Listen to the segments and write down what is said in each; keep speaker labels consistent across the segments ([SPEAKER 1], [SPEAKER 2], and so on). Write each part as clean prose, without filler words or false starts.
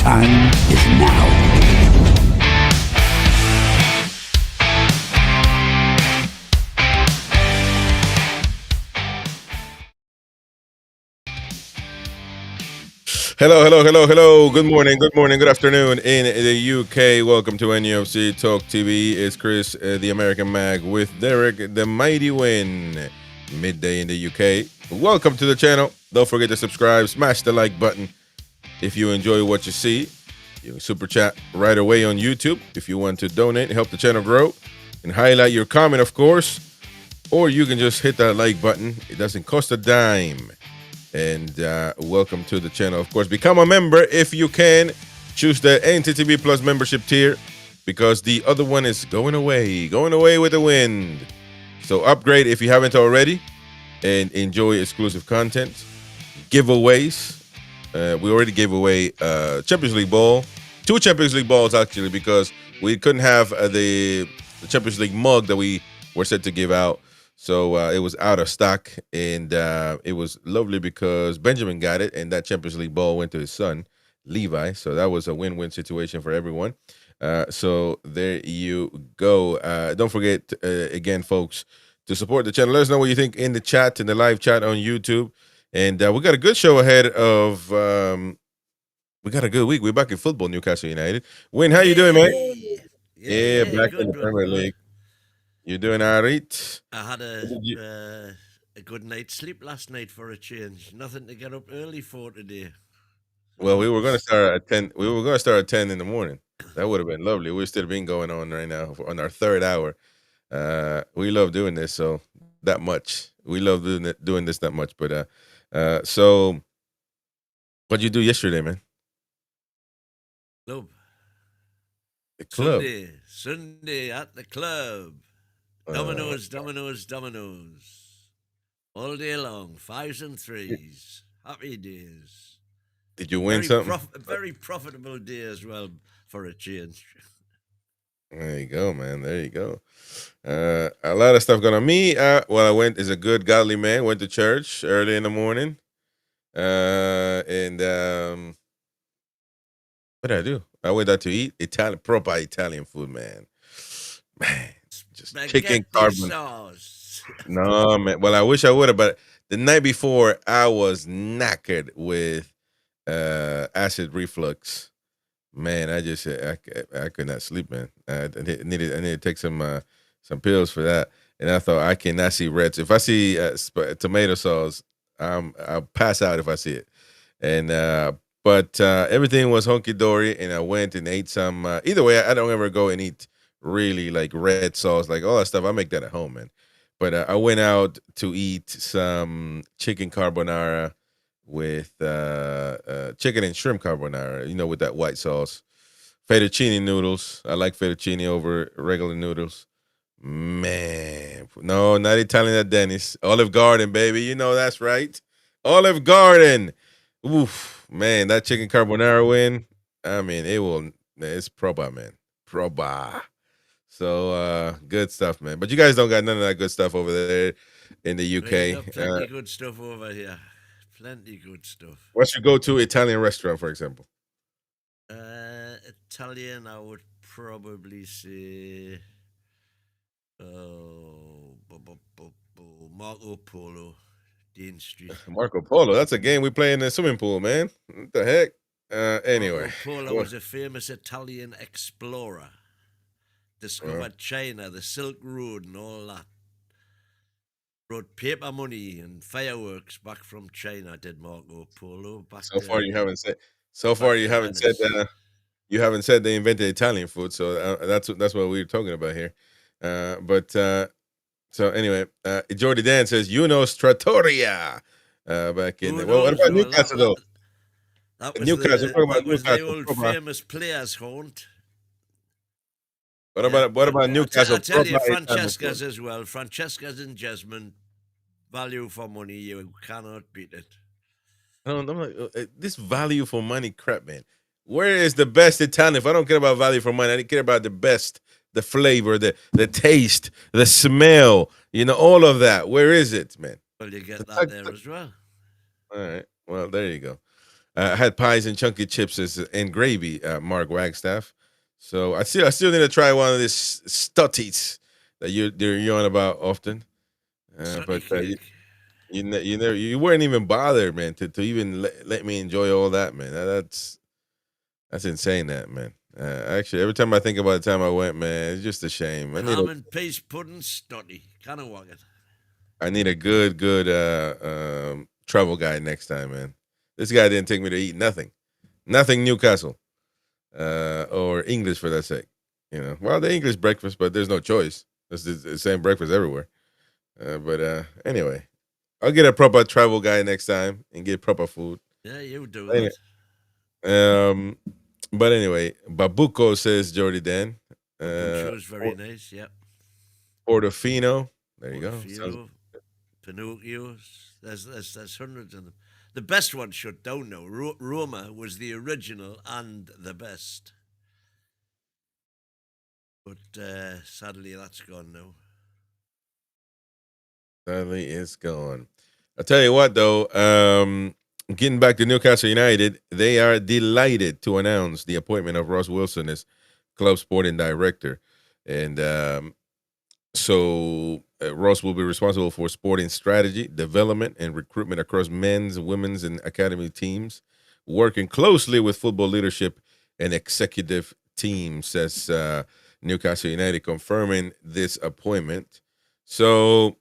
[SPEAKER 1] time is now.
[SPEAKER 2] Hello, hello, hello, hello. Good morning, good afternoon in the UK. Welcome to NUFC Talk TV. It's Chris, the American Mag, with Derek, the Mighty Win. Midday in the UK. Welcome to the channel. Don't forget to subscribe, smash the like button if you enjoy what you see. You can super chat right away on YouTube if you want to donate, help the channel grow, and highlight your comment, of course. Or you can just hit that like button. It doesn't cost a dime. And welcome to the channel. Of course, become a member if you can. Choose the NTTV Plus membership tier because the other one is going away with the wind. So upgrade if you haven't already and enjoy exclusive content. Giveaways. We already gave away Champions League ball. 2 Champions League balls, actually, because we couldn't have the Champions League mug that we were set to give out. So it was out of stock, and it was lovely because Benjamin got it, and that Champions League ball went to his son, Levi. So that was a win-win situation for everyone. So there you go. Don't forget, again, folks, to support the channel. Let us know what you think in the chat, in the live chat on YouTube. And we got a good show ahead of... we got a good week. We're back in football, Newcastle United. Win, how you doing, man? Yeah, back in the Premier League. You doing all right?
[SPEAKER 3] I had a good night's sleep last night for a change. Nothing to get up early for today.
[SPEAKER 2] Well, we were going to start at 10. We were going to start at 10 in the morning. That would have been lovely. We're still been going on right now on our 3rd hour. We love doing this so that much. We love doing this that much. But so what'd you do yesterday, man?
[SPEAKER 3] Club.
[SPEAKER 2] The club.
[SPEAKER 3] Sunday at the club. Dominoes. All day long, 5s and 3s. Happy days.
[SPEAKER 2] Did you win something?
[SPEAKER 3] Very profitable day as well for a change.
[SPEAKER 2] There you go, man. There you go. A lot of stuff going on. Me, well, I went as a good godly man. Went to church early in the morning. And what did I do? I went out to eat proper Italian food, man. Man. Just
[SPEAKER 3] Spaghetti
[SPEAKER 2] chicken carbon
[SPEAKER 3] sauce.
[SPEAKER 2] No, man. Well, I wish I would have, but the night before I was knackered with acid reflux. Man, I could not sleep, man. I needed to take some pills for that, and I thought I cannot see reds. If I see tomato sauce, I'll pass out if I see it. And but everything was hunky dory, and I went and ate some. Either way, I don't ever go and eat really like red sauce, like all that stuff. I make that at home, man. But I went out to eat some chicken carbonara with chicken and shrimp carbonara, with that white sauce. Fettuccine noodles. I like fettuccine over regular noodles. Man, no, not Italian at Denny's. Olive Garden, baby. That's right. Olive Garden. Oof, man, that chicken carbonara win. I mean, it's proper, man. Proper. So good stuff, man. But you guys don't got none of that good stuff over there in the UK.
[SPEAKER 3] Plenty good stuff over here. Plenty good stuff.
[SPEAKER 2] What's your go-to Italian restaurant, for example?
[SPEAKER 3] Italian, I would probably say Marco Polo, Dean Street.
[SPEAKER 2] Marco Polo. That's a game we play in the swimming pool, man. What the heck? Anyway.
[SPEAKER 3] Marco Polo was a famous Italian explorer. Discovered China, the Silk Road, and all that. Brought paper money and fireworks back from China. Did Marco Polo?
[SPEAKER 2] So far, you haven't said. You haven't said they invented Italian food. So that's what we're talking about here. So anyway, Jordy Dan says Trattoria. Back in. What about Newcastle though?
[SPEAKER 3] That was the old famous players' haunt.
[SPEAKER 2] What about Newcastle?
[SPEAKER 3] I tell you, Francesca's as well. Francesca's in Jesmond. Value for money, you cannot beat it.
[SPEAKER 2] I'm like, this value for money crap, man. Where is the best Italian? If I don't care about value for money, I care about the best, the flavor, the taste, the smell, all of that. Where is it, man?
[SPEAKER 3] Well, you get that there as well.
[SPEAKER 2] All right. Well, there you go. I had pies and chunky chips and gravy, Mark Wagstaff. So I still need to try one of these stutties that you're on about often.
[SPEAKER 3] Stutty
[SPEAKER 2] But
[SPEAKER 3] cake.
[SPEAKER 2] you weren't even bothered, man, to even let me enjoy all that, man. That's insane, that man. Actually, every time I think about the time I went, man, it's just a shame.
[SPEAKER 3] Ham and peas pudding, stutty. Can't walk it.
[SPEAKER 2] I need a good travel guide next time, man. This guy didn't take me to eat nothing Newcastle, or English for that sake. Well, the English breakfast, but there's no choice. It's the same breakfast everywhere. But anyway, I'll get a proper travel guide next time and get proper food.
[SPEAKER 3] Yeah, you do
[SPEAKER 2] Anyway, but anyway, Babuco says Jordy Dan.
[SPEAKER 3] Sure, very nice. Yeah.
[SPEAKER 2] Portofino. There you go.
[SPEAKER 3] Pinocchio's. There's hundreds of them. The best one shut down now. Roma was the original and the best. But sadly, that's gone now.
[SPEAKER 2] Sadly, it's gone. I'll tell you what, though. Getting back to Newcastle United, they are delighted to announce the appointment of Ross Wilson as club sporting director. And so Ross will be responsible for sporting strategy, development, and recruitment across men's, women's, and academy teams, working closely with football leadership and executive teams, says Newcastle United, confirming this appointment. So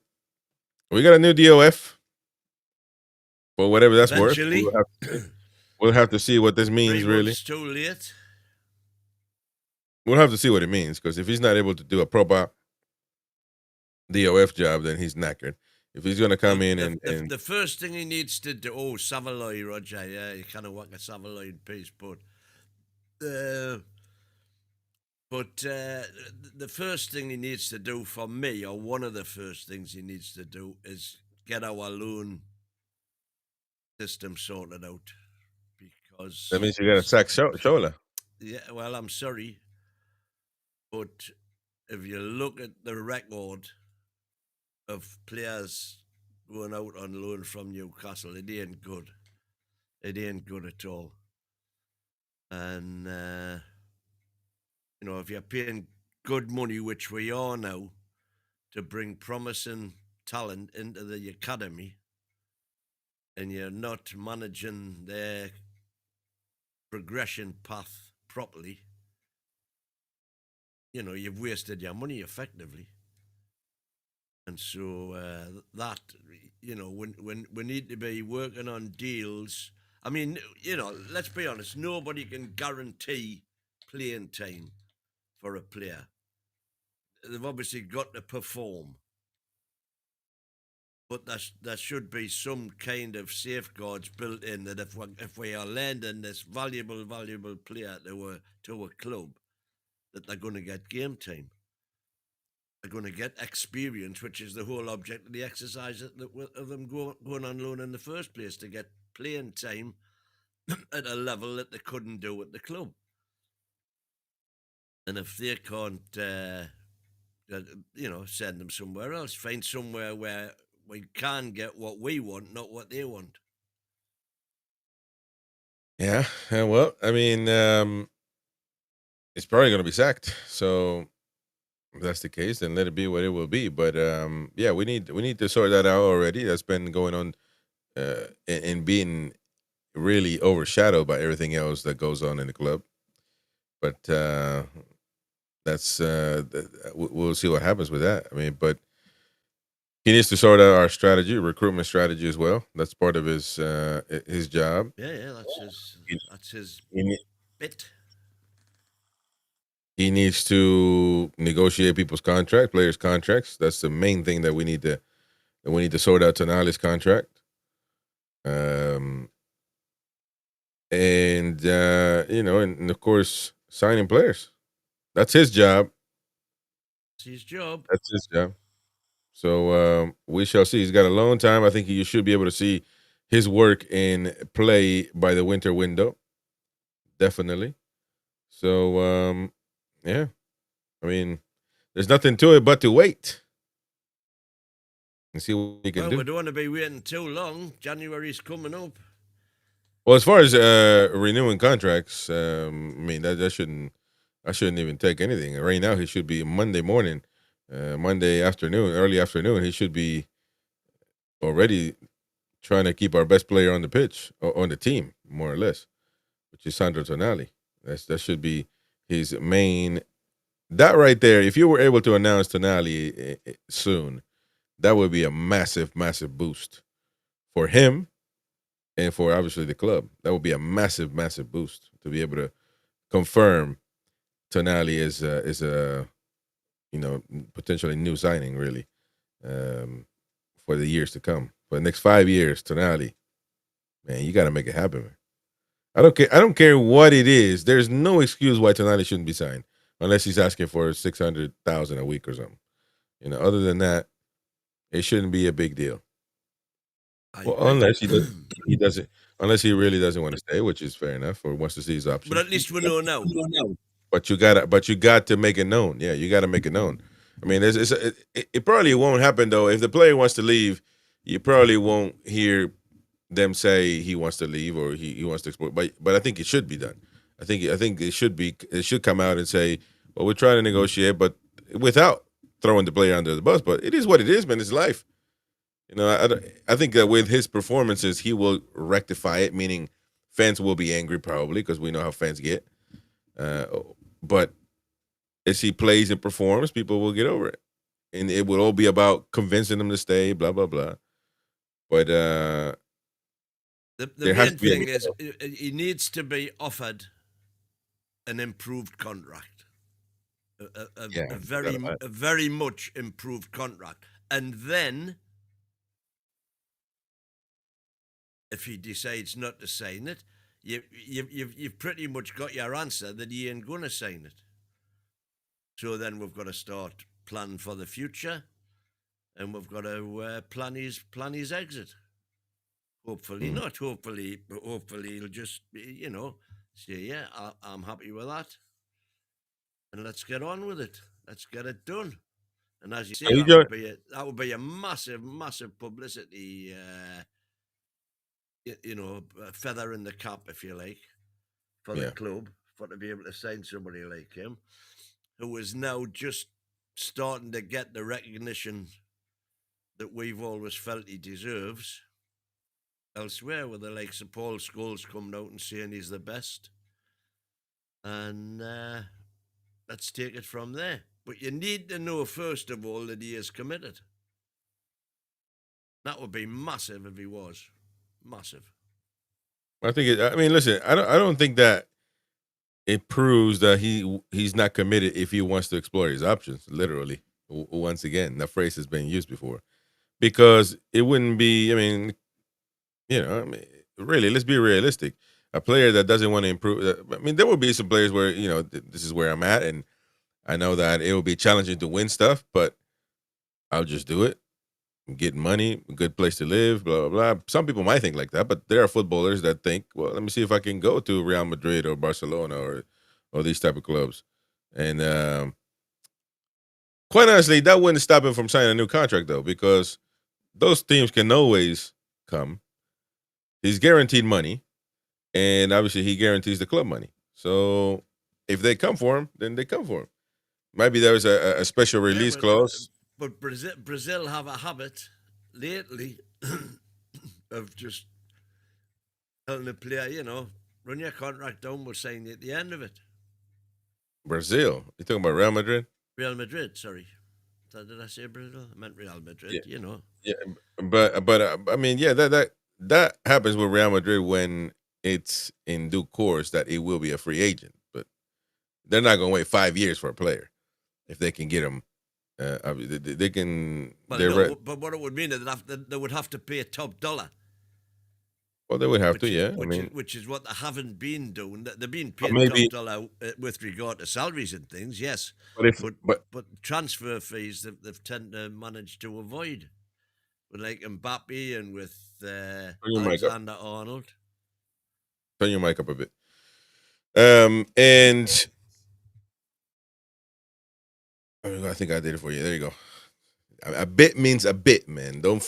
[SPEAKER 2] we got a new DOF, for whatever that's worth. We'll have to see what this means, really.
[SPEAKER 3] It's too late.
[SPEAKER 2] We'll have to see what it means, because if he's not able to do a proper DOF job, then he's knackered. If he's going to come in and
[SPEAKER 3] the first thing he needs to do, Savaloy, Roger, yeah, you kind of want a Savaloy piece, but the first thing he needs to do for me, or one of the first things he needs to do, is get our loan system sorted out, because
[SPEAKER 2] that means you got to sack Shola.
[SPEAKER 3] Yeah, well, I'm sorry, but if you look at the record of players going out on loan from Newcastle, it ain't good. It ain't good at all. And if you're paying good money, which we are now, to bring promising talent into the academy, and you're not managing their progression path properly, you've wasted your money effectively. And so that, when we need to be working on deals. I mean, let's be honest, nobody can guarantee playing time for a player. They've obviously got to perform. But there should be some kind of safeguards built in, that if we are lending this valuable player to a club, that they're going to get game time. They're going to get experience, which is the whole object of the exercise of them going on loan in the first place, to get playing time at a level that they couldn't do at the club. And if they can't, send them somewhere else, find somewhere where we can get what we want, not what they want.
[SPEAKER 2] Yeah, well, I mean, it's probably going to be sacked. So if that's the case, then let it be what it will be. But yeah, we need to sort that out already. That's been going on and being really overshadowed by everything else that goes on in the club. But that's we'll see what happens with that. I mean, but he needs to sort out our strategy, recruitment strategy as well. That's part of his job.
[SPEAKER 3] Yeah, that's his bit.
[SPEAKER 2] He needs to negotiate people's players' contracts. That's the main thing that we need to sort out. Tonali's contract, and and of course signing players. That's his job. That's his job. So we shall see. He's got a long time. I think you should be able to see his work in play by the winter window. Definitely. So yeah. I mean, there's nothing to it but to wait and see what we can do.
[SPEAKER 3] We don't want to be waiting too long. January's coming up.
[SPEAKER 2] Well, as far as renewing contracts, I mean that shouldn't I shouldn't even take anything. Right now, he should be Monday morning, Monday afternoon, early afternoon. He should be already trying to keep our best player on the pitch or on the team, more or less, which is Sandro Tonali. That should be his main. That right there. If you were able to announce Tonali soon, that would be a massive, massive boost for him and for obviously the club. That would be a massive, massive boost to be able to confirm Tonali is a potentially new signing really um, for the years to come. For the next 5 years, Tonali, man, you got to make it happen. Man. I don't care. I don't care what it is. There's no excuse why Tonali shouldn't be signed unless he's asking for 600,000 a week or something. Other than that, it shouldn't be a big deal. Well, unless he doesn't, unless he really doesn't want to stay, which is fair enough, or wants to see his options.
[SPEAKER 3] But at least we know now.
[SPEAKER 2] But you got to make it known. Yeah, you got to make it known. I mean, it probably won't happen though. If the player wants to leave, you probably won't hear them say he wants to leave or he wants to explore. But I think it should be done. I think it should come out and say, well, we're trying to negotiate, but without throwing the player under the bus. But it is what it is, man. It's life. I think that with his performances, he will rectify it. Meaning, fans will be angry probably because we know how fans get. But as he plays and performs, people will get over it, and it will all be about convincing them to stay. Blah blah blah. But
[SPEAKER 3] the main thing is he needs to be offered an improved contract, a very much improved contract, and then if he decides not to sign it, you've pretty much got your answer that he ain't gonna sign it. So then we've got to start planning for the future, and we've got to plan his exit. Hopefully not. Hopefully he'll just say, yeah, I'm happy with that, and let's get on with it. Let's get it done. And as you say, that would be a massive, massive publicity. A feather in the cap, if you like, for the club, for to be able to sign somebody like him, who is now just starting to get the recognition that we've always felt he deserves elsewhere, with the likes of Paul Scholes coming out and saying he's the best. And let's take it from there. But you need to know, first of all, that he is committed. That would be massive if he was. Massive.
[SPEAKER 2] I think listen, I don't think that it proves that he's not committed if he wants to explore his options. Literally, once again, that phrase has been used before, because it wouldn't be. Really, let's be realistic. A player that doesn't want to improve. There will be some players where this is where I'm at, and I know that it will be challenging to win stuff, but I'll just do it. Get money, a good place to live, blah, blah, blah. Some people might think like that, but there are footballers that think, well, let me see if I can go to Real Madrid or Barcelona or these type of clubs. And quite honestly, that wouldn't stop him from signing a new contract, though, because those teams can always come. He's guaranteed money, and obviously he guarantees the club money. So if they come for him, then they come for him. Maybe there's a special release clause.
[SPEAKER 3] But Brazil have a habit lately of just telling the player, run your contract down, we'll sign you at the end of it.
[SPEAKER 2] Brazil? You talking about Real Madrid?
[SPEAKER 3] Real Madrid, sorry. Did I say Brazil? I meant Real Madrid,
[SPEAKER 2] Yeah, but that happens with Real Madrid when it's in due course that it will be a free agent. But they're not going to wait 5 years for a player if they can get him. They can.
[SPEAKER 3] But what it would mean is that they would have to pay a top dollar.
[SPEAKER 2] Well, they would have to, yeah.
[SPEAKER 3] Which is what they haven't been doing. They've been paying top dollar with regard to salaries and things, yes. But transfer fees they've tend to manage to avoid, with like Mbappe and with Alexander Arnold.
[SPEAKER 2] Turn your mic up a bit. And I think I did it for you. There you go. A bit means a bit, man. Don't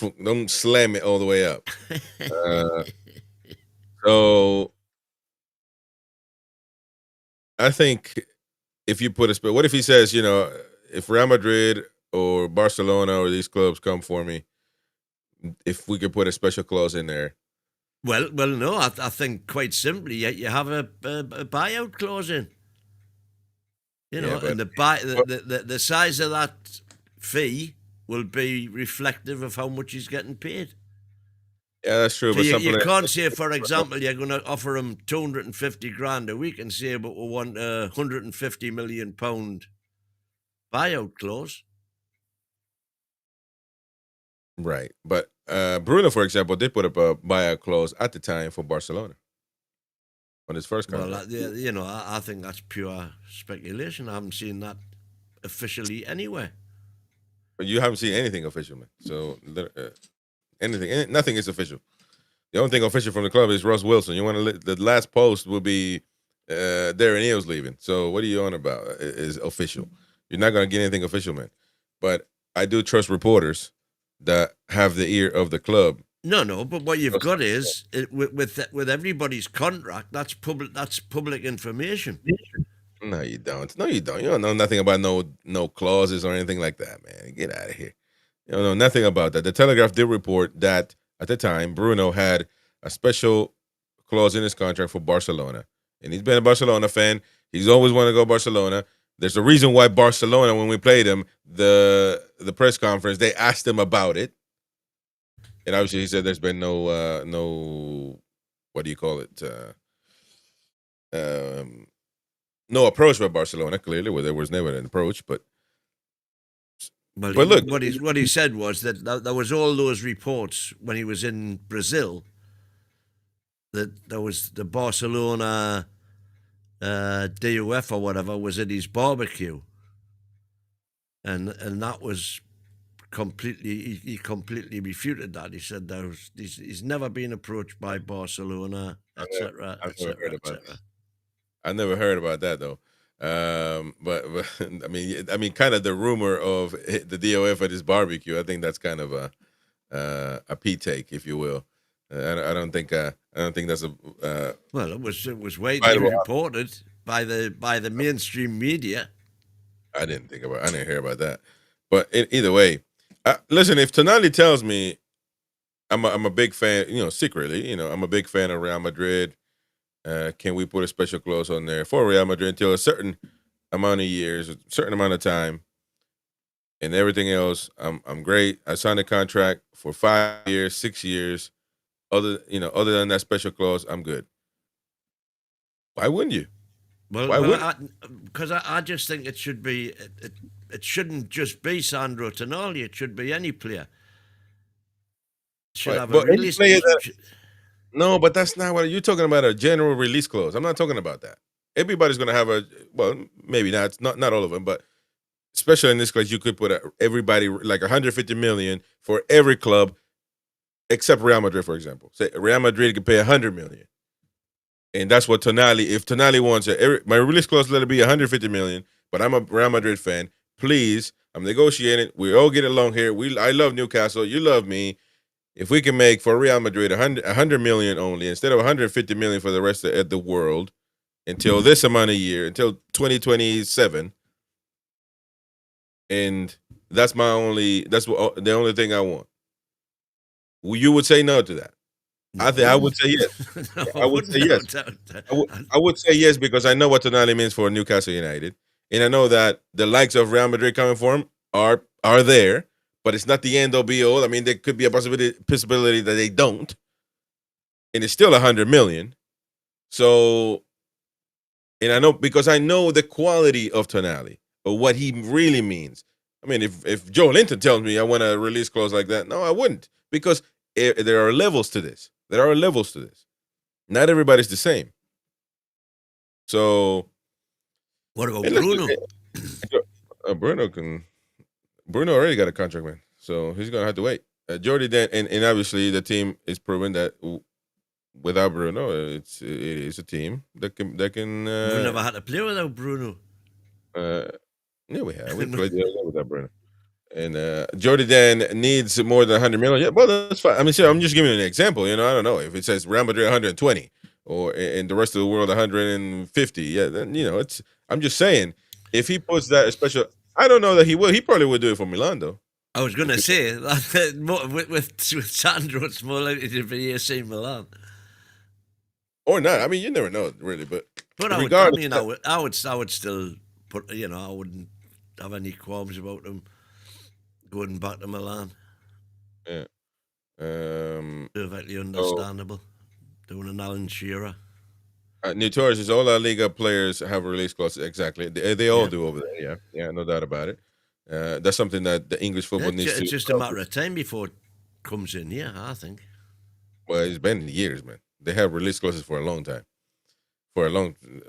[SPEAKER 2] slam it all the way up. So I think if you put a what if he says, if Real Madrid or Barcelona or these clubs come for me, if we could put a special clause in there.
[SPEAKER 3] Well, no. I think quite simply, you have a buyout clause in.
[SPEAKER 2] Yeah, but
[SPEAKER 3] and the size of that fee will be reflective of how much he's getting paid.
[SPEAKER 2] yeah, that's true.
[SPEAKER 3] So
[SPEAKER 2] But
[SPEAKER 3] you can't say, for example, you're going to offer him 250 grand a week and say, but we want a 150 million pound buyout clause.
[SPEAKER 2] Right. But Bruno, for example, did put up a buyout clause at the time for Barcelona on his first contract.
[SPEAKER 3] Well, I think that's pure speculation. I haven't seen that officially anywhere.
[SPEAKER 2] But you haven't seen anything official, man. So nothing is official. The only thing official from the club is Russ Wilson. You want to the last post will be Darren Eales leaving. So what are you on about? Is official. You're not going to get anything official, man. But I do trust reporters that have the ear of the club.
[SPEAKER 3] No. But what you've got is with everybody's contract. That's public information.
[SPEAKER 2] No, you don't. You don't know nothing about no clauses or anything like that, man. Get out of here. You don't know nothing about that. The Telegraph did report that at the time Bruno had a special clause in his contract for Barcelona, and he's been a Barcelona fan. He's always wanted to go to Barcelona. There's a reason why Barcelona, when we played him, the press conference, they asked him about it. And obviously he said there's been no what do you call it? No approach by Barcelona, clearly, where there was never an approach, but look,
[SPEAKER 3] what he said was that there was all those reports when he was in Brazil that there was the Barcelona DUF or whatever was at his barbecue, and that was he completely refuted that. He said he's never been approached by Barcelona, etc., etc., etc.
[SPEAKER 2] I never heard about that though. But I mean, kind of the rumor of the DOF at his barbecue. I think that's kind of a P take, if you will. I don't think that's a.
[SPEAKER 3] Well, it was widely reported by the mainstream media.
[SPEAKER 2] I didn't hear about that. But either way, listen. If Tonali tells me, I'm a big fan. Secretly, I'm a big fan of Real Madrid. Can we put a special clause on there for Real Madrid until a certain amount of years, a certain amount of time, and everything else? I'm great. I signed a contract for 5 years, 6 years. Other than that special clause, I'm good. Why wouldn't you?
[SPEAKER 3] Because I just think it should be. It shouldn't just be Sandro Tonali. It should be any player. Should have a release.
[SPEAKER 2] No, but that's not what you're talking about. A general release clause. I'm not talking about that. Everybody's going to have maybe not all of them, but especially in this case, you could put everybody like 150 million for every club except Real Madrid, for example. Say Real Madrid could pay 100 million, and that's what Tonali. If Tonali wants it, my release clause let it be 150 million. But I'm a Real Madrid fan. Please, I'm negotiating. We all get along here. I love Newcastle. You love me. If we can make for Real Madrid 100 million only instead of 150 million for the rest of the world until this amount of year, until 2027, and that's the only thing I want. You would say no to that. I would say yes. I would say yes. I would say yes because I know what Tonali means for Newcastle United, and I know that the likes of Real Madrid coming for him are there. But it's not the end all be all. I mean, there could be a possibility that they don't, and it's still 100 million. So, and I know because I know the quality of Tonali or what he really means. I mean, if Joe Linton tells me I want a release clause like that, no, I wouldn't because there are levels to this. Not everybody's the same. So,
[SPEAKER 3] what about Bruno?
[SPEAKER 2] Bruno already got a contract, man, so he's gonna have to wait. Jordy then, and obviously the team is proving that without Bruno, it is a team that can.
[SPEAKER 3] We never had to play without Bruno.
[SPEAKER 2] Yeah, we have. We played the other day without Bruno. And Jody Dan needs more than 100 million. Yeah, well, that's fine. I mean, I'm just giving you an example. I don't know if it says Real Madrid 120 or in the rest of the world 150. Yeah, then it's. I'm just saying if he puts that special, I don't know that he will. He probably would do it for Milan though.
[SPEAKER 3] I was going to say with Sandro, it's more likely to be AC Milan.
[SPEAKER 2] Or not. I mean, you never know, really. But
[SPEAKER 3] I would still put. I wouldn't have any qualms about him going back to Milan.
[SPEAKER 2] Yeah.
[SPEAKER 3] Perfectly understandable. Doing an Alan Shearer.
[SPEAKER 2] Notorious is all La Liga players have a release clause. Exactly. They all do over there. Yeah, no doubt about it. That's something that the English football needs to.
[SPEAKER 3] It's just a matter of time before it comes in. Yeah, I think.
[SPEAKER 2] Well, it's been years, man. They have release clauses for a long time. I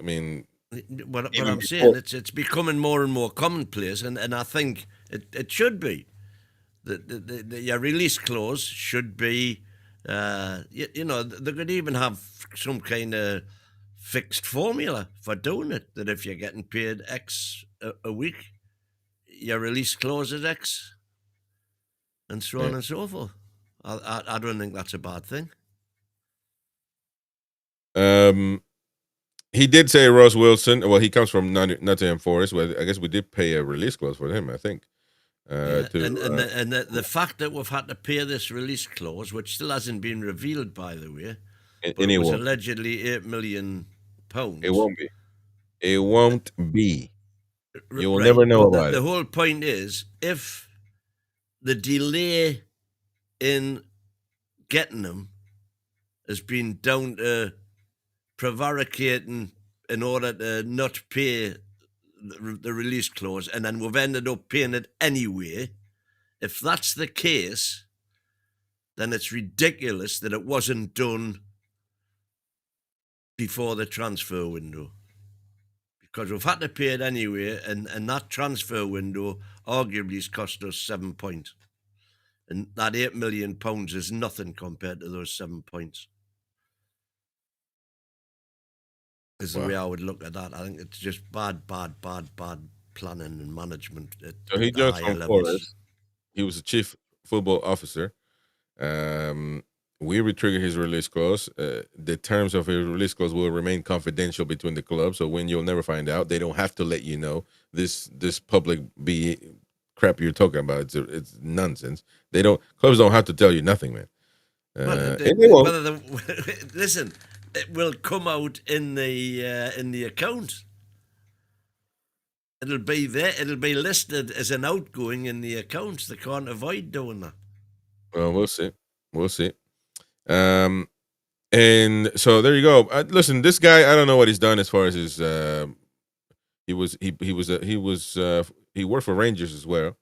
[SPEAKER 2] mean.
[SPEAKER 3] What I'm saying, it's becoming more and more commonplace, and I think it should be. Your release clause should be, they could even have some kind of fixed formula for doing it, that if you're getting paid X a week, your release clause is X, and so on and so forth. I don't think that's a bad thing.
[SPEAKER 2] He did say Ross Wilson. Well, he comes from Nottingham Forest. Well, I guess we did pay a release clause for him, I think.
[SPEAKER 3] The fact that we've had to pay this release clause, which still hasn't been revealed, by the way, but it was allegedly £8 million.
[SPEAKER 2] It won't be. It won't be. You will never know about it.
[SPEAKER 3] The whole point is, if the delay in getting them has been down to prevaricating in order to not pay the release clause, and then we've ended up paying it anyway, if that's the case, then it's ridiculous that it wasn't done before the transfer window, because we've had to pay it anyway, and that transfer window arguably has cost us 7 points, and that £8 million is nothing compared to those 7 points. Is the way I would look at that. I think it's just bad planning and management.
[SPEAKER 2] So he joined from Forest. He was a chief football officer. We trigger his release clause. The terms of his release clause will remain confidential between the clubs, so you'll never find out. They don't have to let you know. This public crap you're talking about. It's nonsense. Clubs don't have to tell you nothing, man.
[SPEAKER 3] Listen. It will come out in the account. It'll be there. It'll be listed as an outgoing in the accounts. They can't avoid doing that.
[SPEAKER 2] Well, we'll see. And so there you go. Listen, this guy, I don't know what he's done as far as his. He worked for Rangers as well.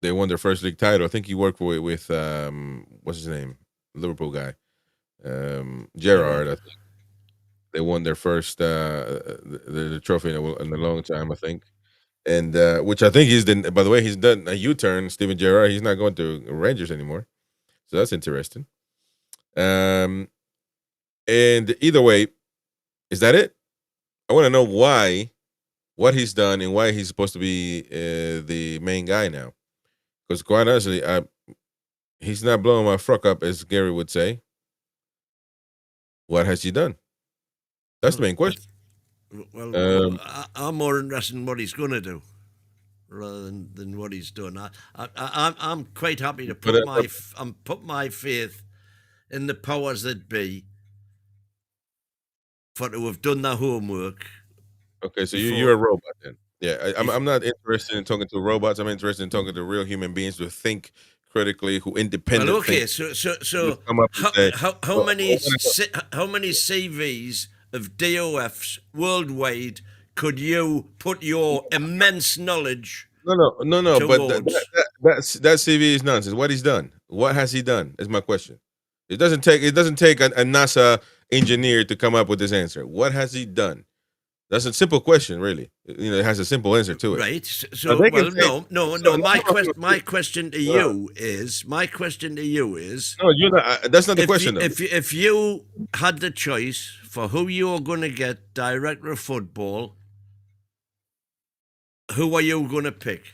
[SPEAKER 2] They won their first league title. I think he worked with what's his name? Liverpool guy, Gerrard. I think they won their first the trophy in a long time, I think, and which I think by the way, he's done a U-turn. Steven Gerrard, he's not going to Rangers anymore, so that's interesting. And either way, is that it? I want to know what he's done, and why he's supposed to be the main guy now, because quite honestly, he's not blowing my fuck up, as Gary would say. What has he done? That's the main question.
[SPEAKER 3] Well, I'm more interested in what he's going to do rather than what he's done. I'm quite happy to put my faith in the powers that be for to have done their homework.
[SPEAKER 2] Okay, so you're a robot then. Yeah, I'm not interested in talking to robots. I'm interested in talking to real human beings who think critically, who independently.
[SPEAKER 3] Well, okay, so how many CVs of DOFs worldwide could you put your immense knowledge?
[SPEAKER 2] No. But that CV is nonsense. What he's done? What has he done? Is my question. It doesn't take a NASA engineer to come up with this answer. What has he done? That's a simple question, really. It has a simple answer to it.
[SPEAKER 3] Right. So, no. My question to you is. No,
[SPEAKER 2] you're not. That's not the question.
[SPEAKER 3] If you had the choice for who you were going to get director of football, who are you going to pick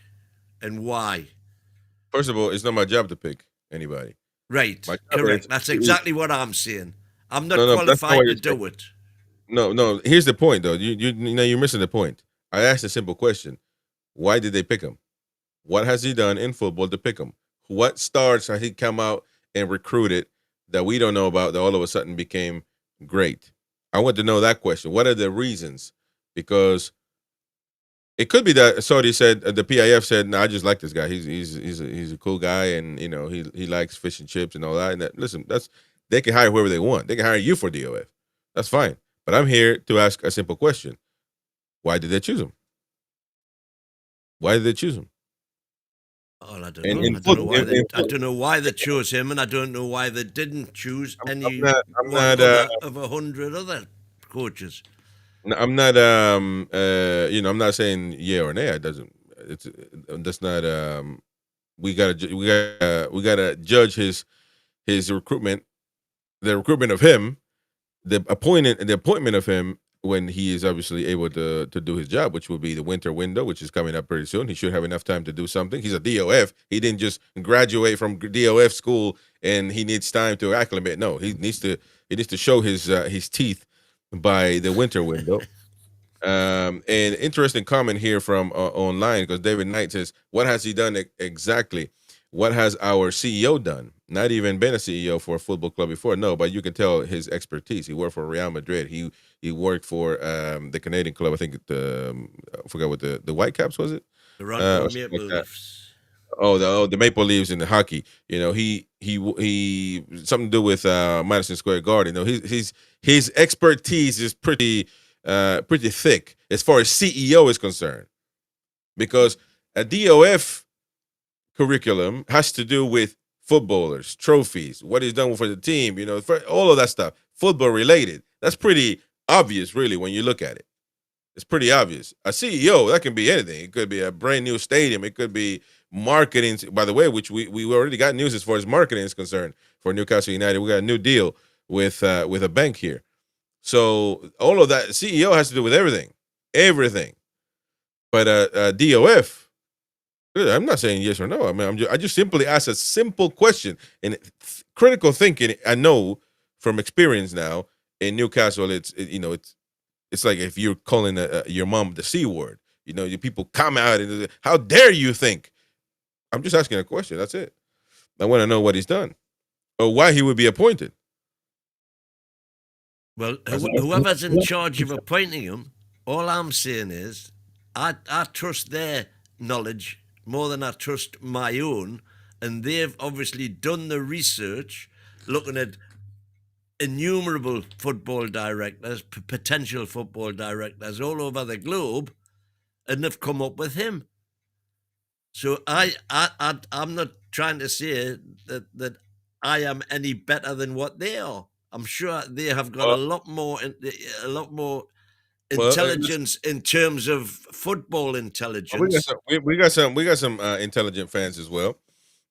[SPEAKER 3] and why?
[SPEAKER 2] First of all, it's not my job to pick anybody.
[SPEAKER 3] Right,
[SPEAKER 2] My job
[SPEAKER 3] correct.
[SPEAKER 2] is
[SPEAKER 3] That's exactly what I'm saying. I'm not
[SPEAKER 2] no, that's not what
[SPEAKER 3] qualified to
[SPEAKER 2] you're saying.
[SPEAKER 3] do it.
[SPEAKER 2] No. Here's the point, though. You know you're missing the point. I asked a simple question: why did they pick him? What has he done in football to pick him? What stars has he come out and recruited that we don't know about that all of a sudden became great? I want to know that question. What are the reasons? Because it could be that Saudi said the PIF said, "No, I just like this guy. He's a cool guy, and he likes fish and chips and all that." And listen, they can hire whoever they want. They can hire you for DOF. That's fine. But I'm here to ask a simple question: why did they choose him? Why did they choose him?
[SPEAKER 3] Oh, I don't
[SPEAKER 2] And
[SPEAKER 3] know. I don't know why they chose him, and I don't know why they didn't choose any one other of 100 other coaches.
[SPEAKER 2] I'm not I'm not saying yeah or nay. It doesn't. That's not. We gotta judge his recruitment, the recruitment of him, the appointment of him when he is obviously able to do his job, which will be the winter window, which is coming up pretty soon. He should have enough time to do something. He's a DOF. He didn't just graduate from DOF school and he needs time to acclimate. No, he needs to show his teeth by the winter window. And interesting comment here from online, because David Knight says, "What has he done exactly? What has our CEO done? Not even been a CEO for a football club before. No, but you can tell his expertise. He worked for Real Madrid. He worked for the Canadian club. I think I forgot what the Whitecaps was it?
[SPEAKER 3] Toronto
[SPEAKER 2] Or something
[SPEAKER 3] Maple
[SPEAKER 2] like that.
[SPEAKER 3] Leafs.
[SPEAKER 2] The Maple Leafs in the hockey. He something to do with Madison Square Garden. His expertise is pretty thick as far as CEO is concerned, because a DOF curriculum has to do with footballers, trophies, what he's done for the team, for all of that stuff, football related. That's pretty obvious, really, when you look at it. It's pretty obvious. A CEO, that can be anything. It could be a brand new stadium. It could be marketing, by the way, which we already got news as far as marketing is concerned for Newcastle United. We got a new deal with a bank here. So all of that, CEO has to do with everything. But DOF, I'm not saying yes or no. I mean, I just simply asked a simple question. And critical thinking, I know from experience now in Newcastle, it's like if you're calling your mom the C word. You people come out and how dare you think? I'm just asking a question. That's it. I want to know what he's done or why he would be appointed.
[SPEAKER 3] Well, whoever's in charge of appointing him, all I'm saying is I trust their knowledge more than I trust my own, and they've obviously done the research looking at innumerable football directors, potential football directors all over the globe, and they've come up with him. So I'm not trying to say that I am any better than what they are. I'm sure they have got a lot more intelligence in terms of football intelligence.
[SPEAKER 2] We got some intelligent fans as well,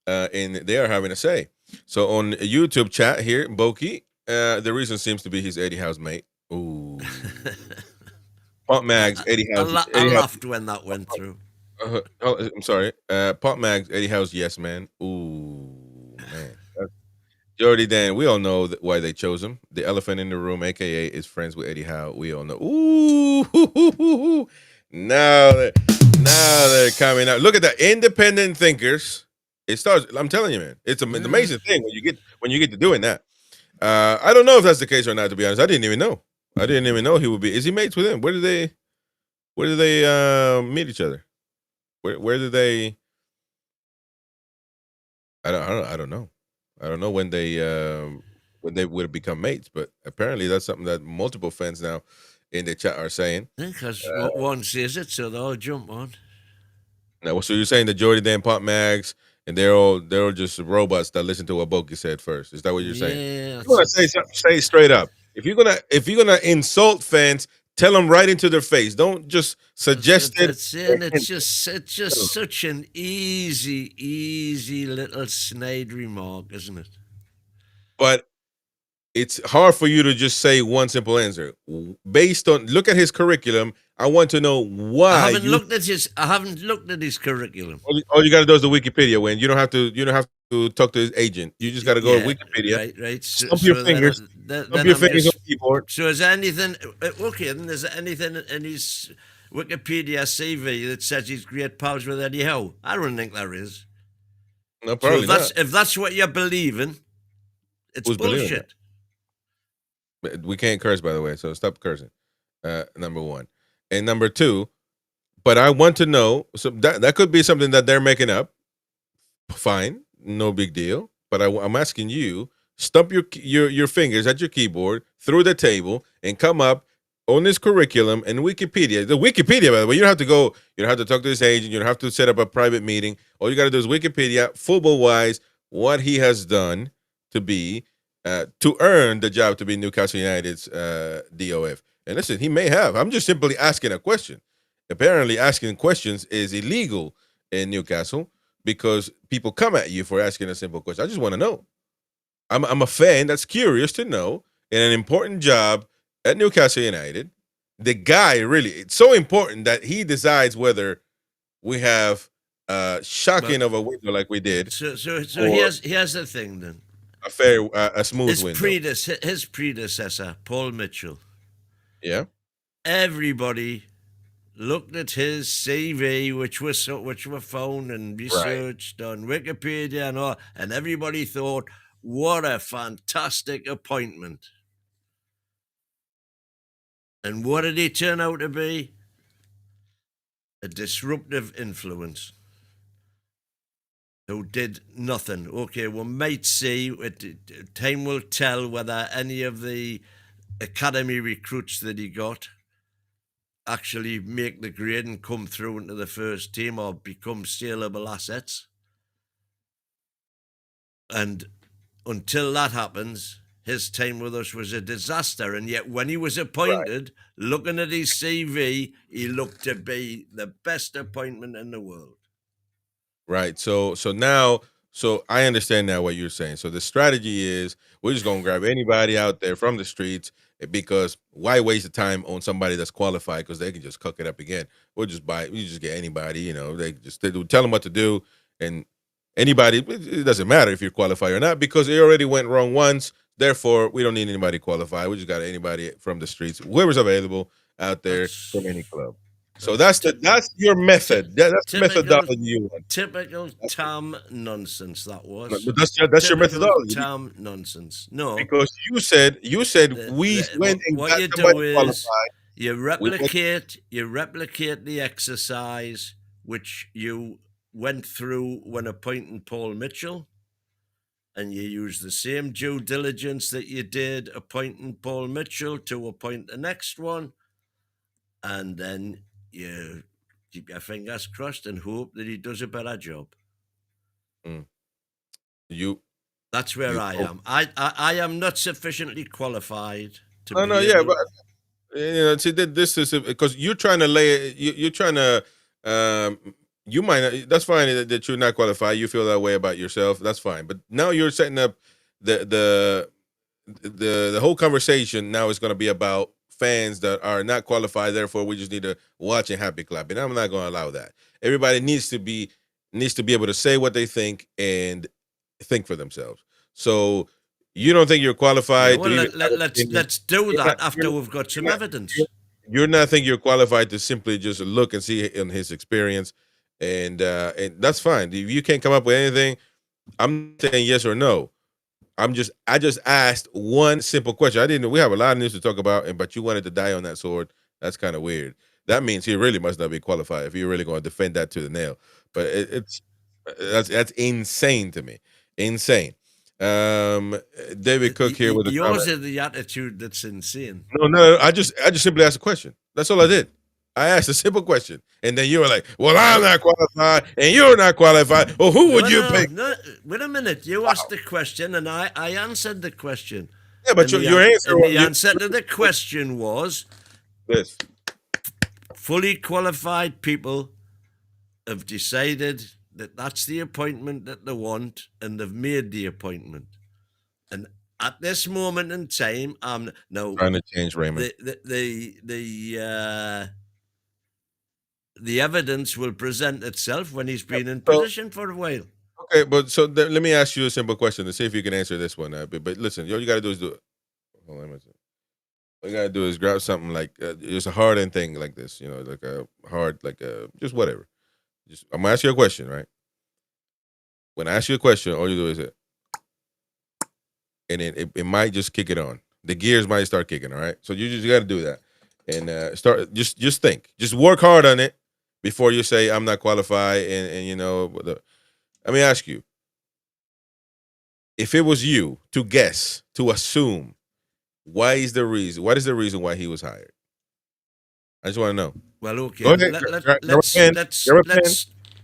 [SPEAKER 2] and they are having a say. So on YouTube chat here, Boki, the reason seems to be he's Eddie Howe's mate. Ooh, Pop Mags, Eddie Howe.
[SPEAKER 3] I laughed when that went through.
[SPEAKER 2] I'm sorry. Pop Mags, Eddie Howe's yes man. Ooh, man. Jordy Dan, we all know why they chose him. The elephant in the room, aka, is friends with Eddie Howe. We all know. Ooh, now they're coming out. Look at the independent thinkers. It starts. I'm telling you, man, it's an amazing thing when you get to doing that. I don't know if that's the case or not. To be honest, I didn't even know he would be. Is he mates with him? Where did they meet each other? Where did they? I don't know. I don't know when they would have become mates, but apparently that's something that multiple fans now in the chat are saying.
[SPEAKER 3] Because one says it, so they all jump on.
[SPEAKER 2] Now, so you're saying the Jordy Dan Pop Mags and they're all just robots that listen to what Boki said first? Is that what you're saying?
[SPEAKER 3] Yeah.
[SPEAKER 2] You want to say something? Say straight up. If you're gonna insult fans, tell them right into their face. Don't just suggest it.
[SPEAKER 3] It's just such an easy little snide remark, isn't it?
[SPEAKER 2] But it's hard for you to just say one simple answer. Based on look at his curriculum, I want to know why
[SPEAKER 3] I haven't looked at his curriculum.
[SPEAKER 2] all you got to do is the Wikipedia. When you don't have to talk to his agent. You just got to go to Wikipedia.
[SPEAKER 3] Right.
[SPEAKER 2] Stump your fingers. Stump your fingers on the keyboard.
[SPEAKER 3] So is there anything? Okay, then is there anything in his Wikipedia CV that says he's great pals with Eddie Howe? I don't think there is.
[SPEAKER 2] No, probably not.
[SPEAKER 3] If that's what you're believing, it's bullshit.
[SPEAKER 2] We can't curse, by the way, so stop cursing. Number one, and number two. But I want to know. So that could be something that they're making up. Fine, no big deal. But I'm asking you, stump your fingers at your keyboard through the table and come up on this curriculum and Wikipedia. The Wikipedia, by the way, you don't have to go. You don't have to talk to this agent. You don't have to set up a private meeting. All you got to do is Wikipedia, football-wise, what he has done to earn the job to be Newcastle United's DOF. And listen, he may have. I'm just simply asking a question. Apparently, asking questions is illegal in Newcastle because people come at you for asking a simple question. I just want to know. I'm a fan that's curious to know in an important job at Newcastle United. The guy really, it's so important that he decides whether we have shocking of a window like we did.
[SPEAKER 3] So here's the thing then.
[SPEAKER 2] A smooth window.
[SPEAKER 3] His predecessor, Paul Mitchell.
[SPEAKER 2] Yeah.
[SPEAKER 3] Everybody looked at his CV, which were found and researched on Wikipedia and all, and everybody thought, what a fantastic appointment. And what did he turn out to be? A disruptive influence who did nothing. Okay, we might see, time will tell whether any of the academy recruits that he got actually make the grade and come through into the first team or become saleable assets. And until that happens, his time with us was a disaster. And yet when he was appointed, looking at his CV, he looked to be the best appointment in the world.
[SPEAKER 2] Right. So I understand now what you're saying. So the strategy is we're just going to grab anybody out there from the streets because why waste the time on somebody that's qualified because they can just cook it up again. You just get anybody, they tell them what to do. And anybody, it doesn't matter if you're qualified or not because it already went wrong once. Therefore, we don't need anybody qualified. We just got anybody from the streets, whoever's available out there from any club. So that's your method. That's the methodology you want.
[SPEAKER 3] Typical Tam nonsense. That was.
[SPEAKER 2] But that's your methodology.
[SPEAKER 3] Tam nonsense. No,
[SPEAKER 2] because you said we went and
[SPEAKER 3] what
[SPEAKER 2] got
[SPEAKER 3] you
[SPEAKER 2] somebody
[SPEAKER 3] do is
[SPEAKER 2] qualified.
[SPEAKER 3] You replicate the exercise which you went through when appointing Paul Mitchell, and you use the same due diligence that you did appointing Paul Mitchell to appoint the next one, and then you keep your fingers crossed and hope that he does a better job. That's where I am. I am not sufficiently qualified to.
[SPEAKER 2] But see, this is because you're trying to lay. You're trying to. You might not, that's fine that you're not qualified. You feel that way about yourself. That's fine. But now you're setting up the whole conversation. Now is going to be about fans that are not qualified. Therefore, we just need to watch and happy clap. And I'm not going to allow that. Everybody needs to be able to say what they think and think for themselves. So you don't think you're qualified?
[SPEAKER 3] Well, let's do that after we've got some evidence.
[SPEAKER 2] You're not think you're qualified to simply just look and see in his experience, and that's fine. If you can't come up with anything, I'm saying yes or no. I just asked one simple question. We have a lot of news to talk about, but you wanted to die on that sword. That's kind of weird. That means he really must not be qualified if you're really going to defend that to the nail. But that's insane to me. Insane. David Cook here with
[SPEAKER 3] yours is the attitude that's insane.
[SPEAKER 2] No. I just simply asked a question. That's all I did. I asked a simple question, and then you were like, "Well, I'm not qualified, and you're not qualified. Well, who would you pick?"
[SPEAKER 3] No, wait a minute. You asked the question, and I answered the question.
[SPEAKER 2] Yeah, but your answer.
[SPEAKER 3] And the answer to the question was
[SPEAKER 2] this:
[SPEAKER 3] fully qualified people have decided that that's the appointment that they want, and they've made the appointment. And At this moment in time, no.
[SPEAKER 2] Trying to change Raymond.
[SPEAKER 3] The evidence will present itself when he's been in
[SPEAKER 2] So,
[SPEAKER 3] position for a while.
[SPEAKER 2] okay, but so let me ask you a simple question to see if you can answer this one. But listen, all you gotta do is do it. Hold on a minute. All you gotta do is grab something like just a hard end thing like this, like a hard, like just whatever. Just I'm gonna ask you a question, right? When I ask you a question, all you do is it, and then it might just kick it on. The gears might start kicking. All right, so you just got to do that and start. Just think. Just work hard on it before you say I'm not qualified. Let me ask you: if it was you to guess, to assume, what is the reason why he was hired? I just want to know.
[SPEAKER 3] Well, okay.
[SPEAKER 2] Go ahead.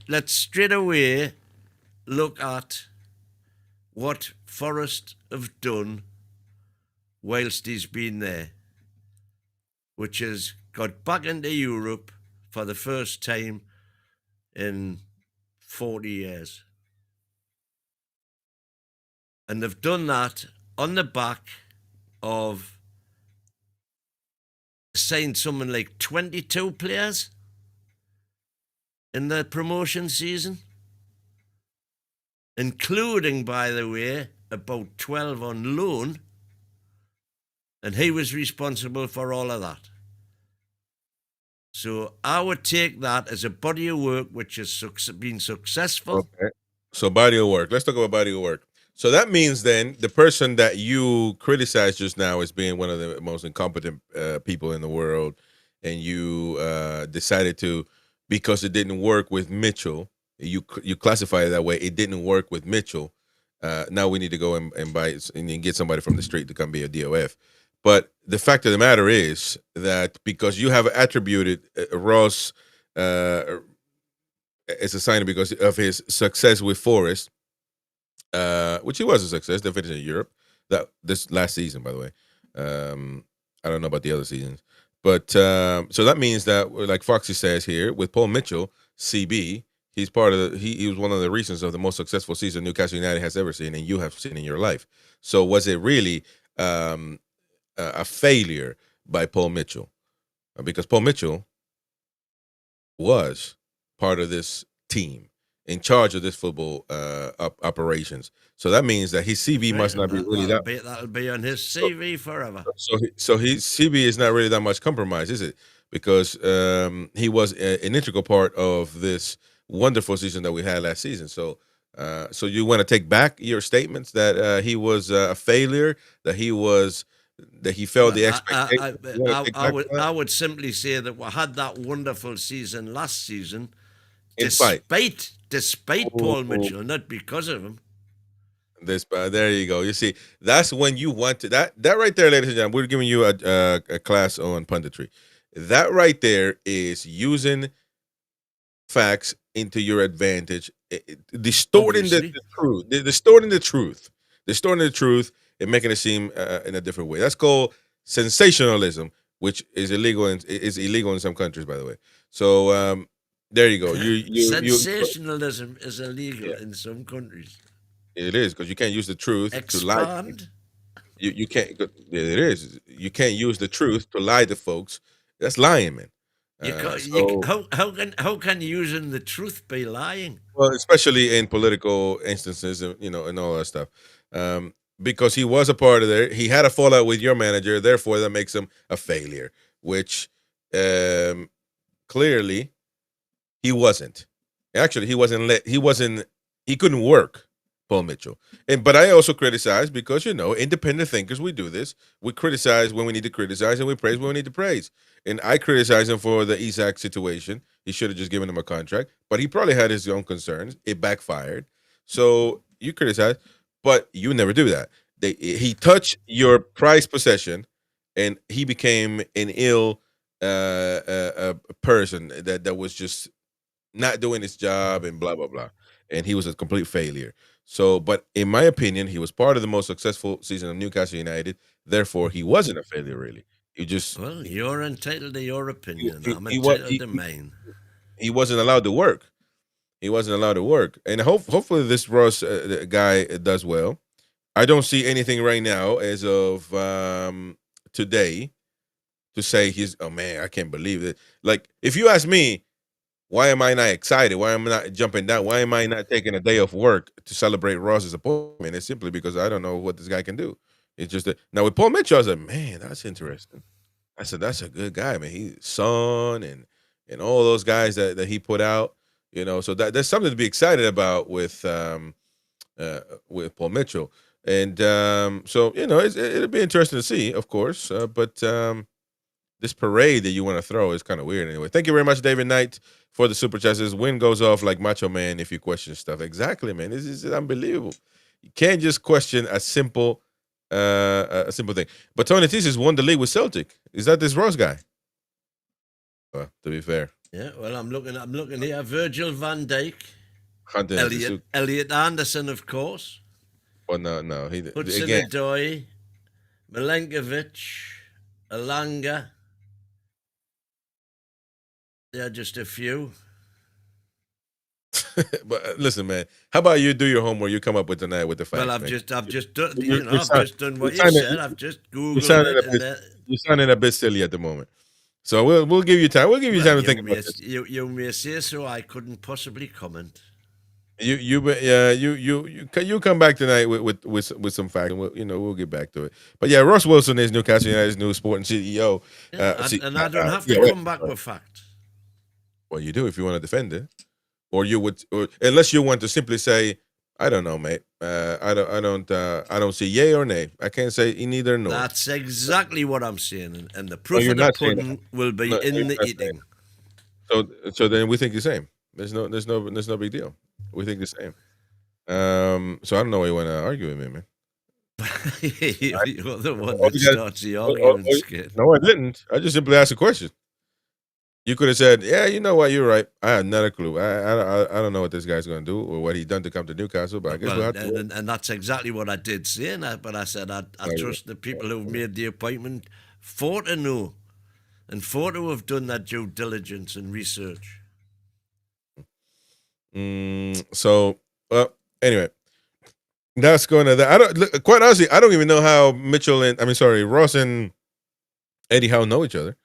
[SPEAKER 3] Let's straight away look at what Forrest have done whilst he's been there, which is got back into Europe for the first time in 40 years. And they've done that on the back of signed something like 22 players in the promotion season, including, by the way, about 12 on loan, and he was responsible for all of that. So I would take that as a body of work which has been successful.
[SPEAKER 2] Okay. So body of work. Let's talk about body of work. So that means then the person that you criticized just now as being one of the most incompetent people in the world, and you decided to, because it didn't work with Mitchell, you classify it that way. It didn't work with Mitchell. Now we need to go and buy and get somebody from the street to come be a DOF. But the fact of the matter is that because you have attributed Ross as a signing because of his success with Forest, which he was a success. They finished in Europe this last season, by the way. I don't know about the other seasons, but so that means that, like Foxy says here, with Paul Mitchell, CB, he's part of he was one of the reasons of the most successful season Newcastle United has ever seen, and you have seen in your life. So was it really a failure by Paul Mitchell? Because Paul Mitchell was part of this team, in charge of this football operations. So that means that his CV must not be really that.
[SPEAKER 3] That'll be on his CV forever.
[SPEAKER 2] So his CV is not really that much compromised, is it? Because he was an integral part of this wonderful season that we had last season. So you want to take back your statements that he was a failure, that he failed the expectation?
[SPEAKER 3] I would simply say that we had that wonderful season last season, despite Paul Mitchell, not because of him.
[SPEAKER 2] There you go. You see, that's when you want to that right there, ladies and gentlemen. We're giving you a class on punditry. That right there is using facts into your advantage, distorting the truth, distorting the truth, and making it seem in a different way. That's called sensationalism, which is illegal in some countries, by the way. So there you go.
[SPEAKER 3] Sensationalism is illegal in some countries.
[SPEAKER 2] It is, because you can't use the truth to lie. You can't. It is. You can't use the truth to lie to folks. That's lying, man.
[SPEAKER 3] How can using the truth be lying?
[SPEAKER 2] Well, especially in political instances, and all that stuff. Because he was a part of there. He had a fallout with your manager, therefore that makes him a failure, which clearly he wasn't. Actually, he couldn't work, Paul Mitchell. But I also criticize because, independent thinkers, we do this. We criticize when we need to criticize, and we praise when we need to praise. And I criticize him for the Isak situation. He should have just given him a contract, but he probably had his own concerns. It backfired. So you criticize, but you never do that. He touched your prized possession, and he became an ill person that was just not doing his job and blah, blah, blah. And he was a complete failure. So, but in my opinion, he was part of the most successful season of Newcastle United. Therefore, he wasn't a failure, really.
[SPEAKER 3] Well, you're entitled to your opinion. I'm entitled to mine.
[SPEAKER 2] He wasn't allowed to work. And hopefully this Ross guy does well. I don't see anything right now as of today to say he's. Oh man, I can't believe it. Like if you ask me, why am I not excited? Why am I not jumping down? Why am I not taking a day off work to celebrate Ross's appointment? It's simply because I don't know what this guy can do. It's just that now with Paul Mitchell, I was like, man, that's interesting. I said that's a good guy, man. He's son and all those guys that he put out, So there's something to be excited about with Paul Mitchell, and so it'll be interesting to see, of course. But this parade that you want to throw is kind of weird anyway. Thank you very much, David Knight, for the super chats. His win goes off like Macho Man if you question stuff. Exactly, man. This is unbelievable. You can't just question a simple thing. But Tony Thesis won the league with Celtic. Is that this Ross guy? Well, to be fair.
[SPEAKER 3] Yeah, well, I'm looking here. Virgil van Dijk.
[SPEAKER 2] Hunting
[SPEAKER 3] Elliot Anderson, of course.
[SPEAKER 2] Well, no.
[SPEAKER 3] Hudson-Odoi, Milenkovic, Alanga. Yeah, just a few.
[SPEAKER 2] But listen, man. How about you do your homework? You come up with tonight with the facts.
[SPEAKER 3] Well, I've
[SPEAKER 2] man.
[SPEAKER 3] just done. I've just done what you said. I've just googled it.
[SPEAKER 2] You're sounding a bit silly at the moment. So we'll give you time. We'll give you time to think about this.
[SPEAKER 3] You may say so. I couldn't possibly comment.
[SPEAKER 2] You come back tonight with some facts, and we'll get back to it. But yeah, Ross Wilson is Newcastle United's new sporting CEO.
[SPEAKER 3] And I don't have to come back with facts.
[SPEAKER 2] Well, you do if you want to defend it, or you would, or unless you want to simply say, I don't know, mate. I don't see yay or nay. I can't say neither nor.
[SPEAKER 3] That's exactly what I'm saying, and the proof of the pudding will be in the eating.
[SPEAKER 2] So then we think the same. There's no big deal. We think the same. So I don't know why you want to argue with me, man.
[SPEAKER 3] You're the one that starts the argument, skid.
[SPEAKER 2] No, I didn't. I just simply asked a question. You could have said, "Yeah, you know what? You're right. I have not a clue. I don't know what this guy's going to do or what he's done to come to Newcastle." But I guess we'll have to.
[SPEAKER 3] And that's exactly what I did say. But I said I trust the people who've made the appointment for to know and for to have done that due diligence and research.
[SPEAKER 2] So, anyway, that's going to. Quite honestly, I don't even know how Ross and Eddie Howe know each other.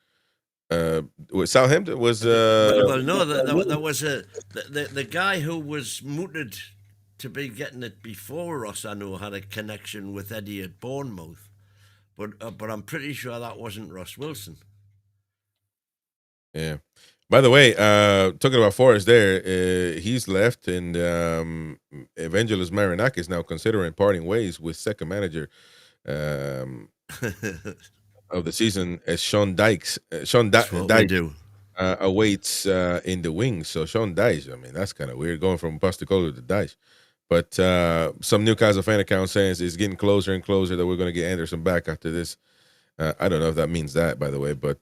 [SPEAKER 2] With Southampton was
[SPEAKER 3] well, no, that was the guy who was mooted to be getting it before Ross. I know had a connection with Eddie at Bournemouth, but I'm pretty sure that wasn't Ross Wilson.
[SPEAKER 2] Yeah. By the way, talking about Forrest there, he's left, and Evangelos Marinakis now considering parting ways with second manager of the season as Sean Dykes. Dykes awaits in the wings. So Sean Dyche, that's kind of weird going from Postecoglou to Dyche. But some Newcastle fan accounts saying it's getting closer and closer that we're going to get Anderson back after this. I don't know if that means that, by the way, but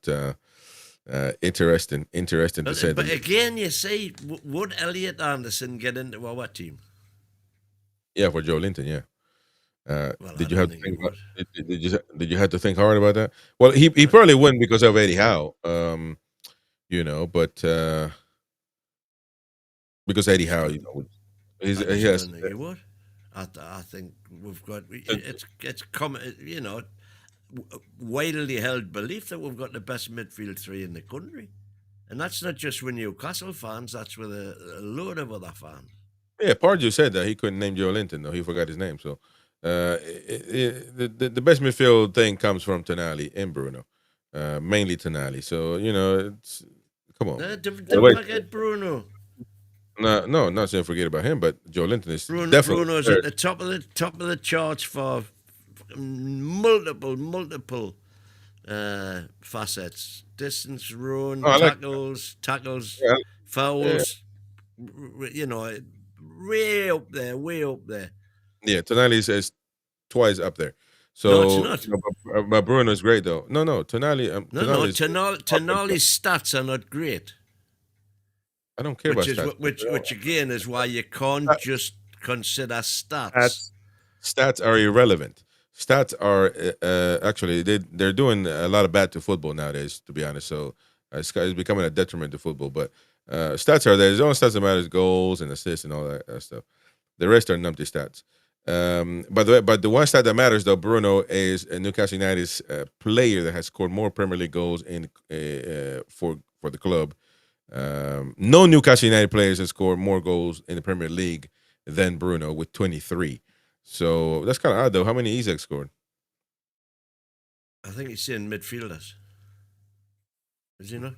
[SPEAKER 2] interesting to say.
[SPEAKER 3] But again, you see, would Elliot Anderson get into our team?
[SPEAKER 2] Yeah, for Joe Linton, yeah. Did you have to think? Did you have to think hard about that? Well, he probably wouldn't because of Eddie Howe, but because Eddie Howe, he has.
[SPEAKER 3] What? I think we've got it's common, widely held belief that we've got the best midfield three in the country, and that's not just with Newcastle fans. That's with a load of other fans.
[SPEAKER 2] Yeah, Pardew said that he couldn't name Joe Linton though. He forgot his name, so. The best midfield thing comes from Tonali and Bruno, mainly Tonali. So it's come on.
[SPEAKER 3] Don't forget Bruno.
[SPEAKER 2] No, not saying forget about him, but Joe Linton is definitely
[SPEAKER 3] Bruno's at the top of the charts for multiple facets: distance, run, tackles, fouls.
[SPEAKER 2] Yeah.
[SPEAKER 3] Way up there.
[SPEAKER 2] Yeah, Tonali is twice up there. So,
[SPEAKER 3] no, it's not.
[SPEAKER 2] But Bruno is great though. No, Tonali.
[SPEAKER 3] Tonali's stats are not great.
[SPEAKER 2] I don't care about stats.
[SPEAKER 3] Which again is why you can't just consider stats.
[SPEAKER 2] Stats are irrelevant. Stats are actually they're doing a lot of bad to football nowadays. To be honest, so it's becoming a detriment to football. But stats are there. There's only stats that matter: goals and assists and all that stuff. The rest are numpty stats. By the way, but the one stat that matters though, Bruno is a Newcastle United's player that has scored more Premier League goals in for the club. No Newcastle United players have scored more goals in the Premier League than Bruno with 23. So that's kind of odd though. How many Isak scored?
[SPEAKER 3] I think he's saying midfielders. Is he not?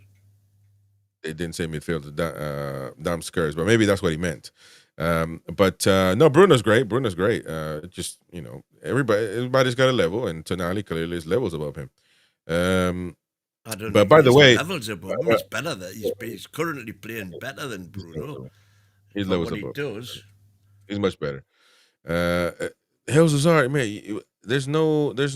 [SPEAKER 2] It didn't say midfield, Dom Skurs, but maybe that's what he meant. But no, Bruno's great. Bruno's great. Just everybody's got a level, and Tonali clearly is levels above him.
[SPEAKER 3] I don't know.
[SPEAKER 2] But by the way,
[SPEAKER 3] levels above him. He's better than he's currently playing better than Bruno.
[SPEAKER 2] He's levels
[SPEAKER 3] what
[SPEAKER 2] above.
[SPEAKER 3] He does.
[SPEAKER 2] He's much better. Hell's Azar, man. There's nobody's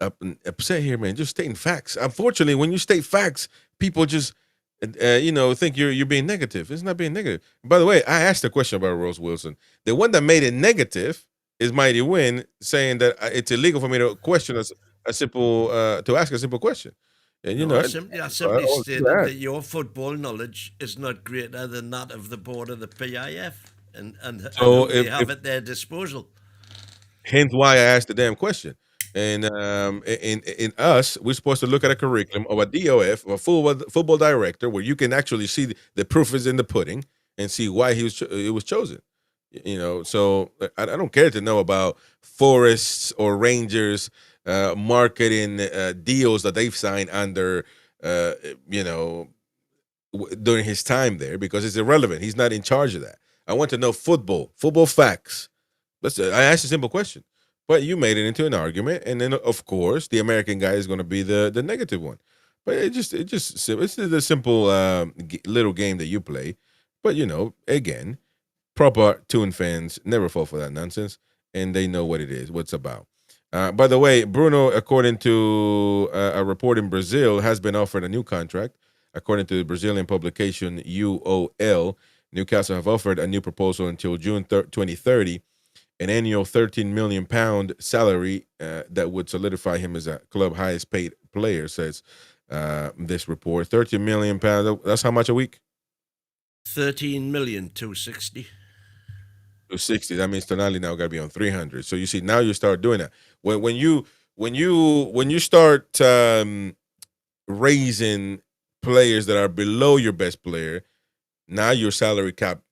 [SPEAKER 2] upset here, man. Just stating facts. Unfortunately, when you state facts, people just think you're being negative. It's not being negative. By the way, I asked a question about Rose Wilson. The one that made it negative is Mighty Win, saying that it's illegal for me to question a simple to ask a simple question. And
[SPEAKER 3] I simply stated that your football knowledge is not greater than that of the board of the PIF, and so they have at their disposal.
[SPEAKER 2] Hence why I asked the damn question. And in us, we're supposed to look at a curriculum of a DOF, a football director, where you can actually see the proof is in the pudding and see why it was chosen. So I don't care to know about Forests or Rangers marketing deals that they've signed under, during his time there, because it's irrelevant. He's not in charge of that. I want to know football facts. I asked a simple question. But you made it into an argument, and then of course the American guy is going to be the negative one. But it's the simple little game that you play. But again, proper Toon fans never fall for that nonsense, and they know what it is, what's about. By the way, Bruno, according to a report in Brazil, has been offered a new contract. According to the Brazilian publication UOL, Newcastle have offered a new proposal until June 2030. An annual £13 million salary that would solidify him as a club highest paid player, says this report. £13 million, that's how much a week?
[SPEAKER 3] 13,260,000.
[SPEAKER 2] 260. That means Tonali now got to be on 300. So you see, now you start doing that. When you start raising players that are below your best player, now your salary cap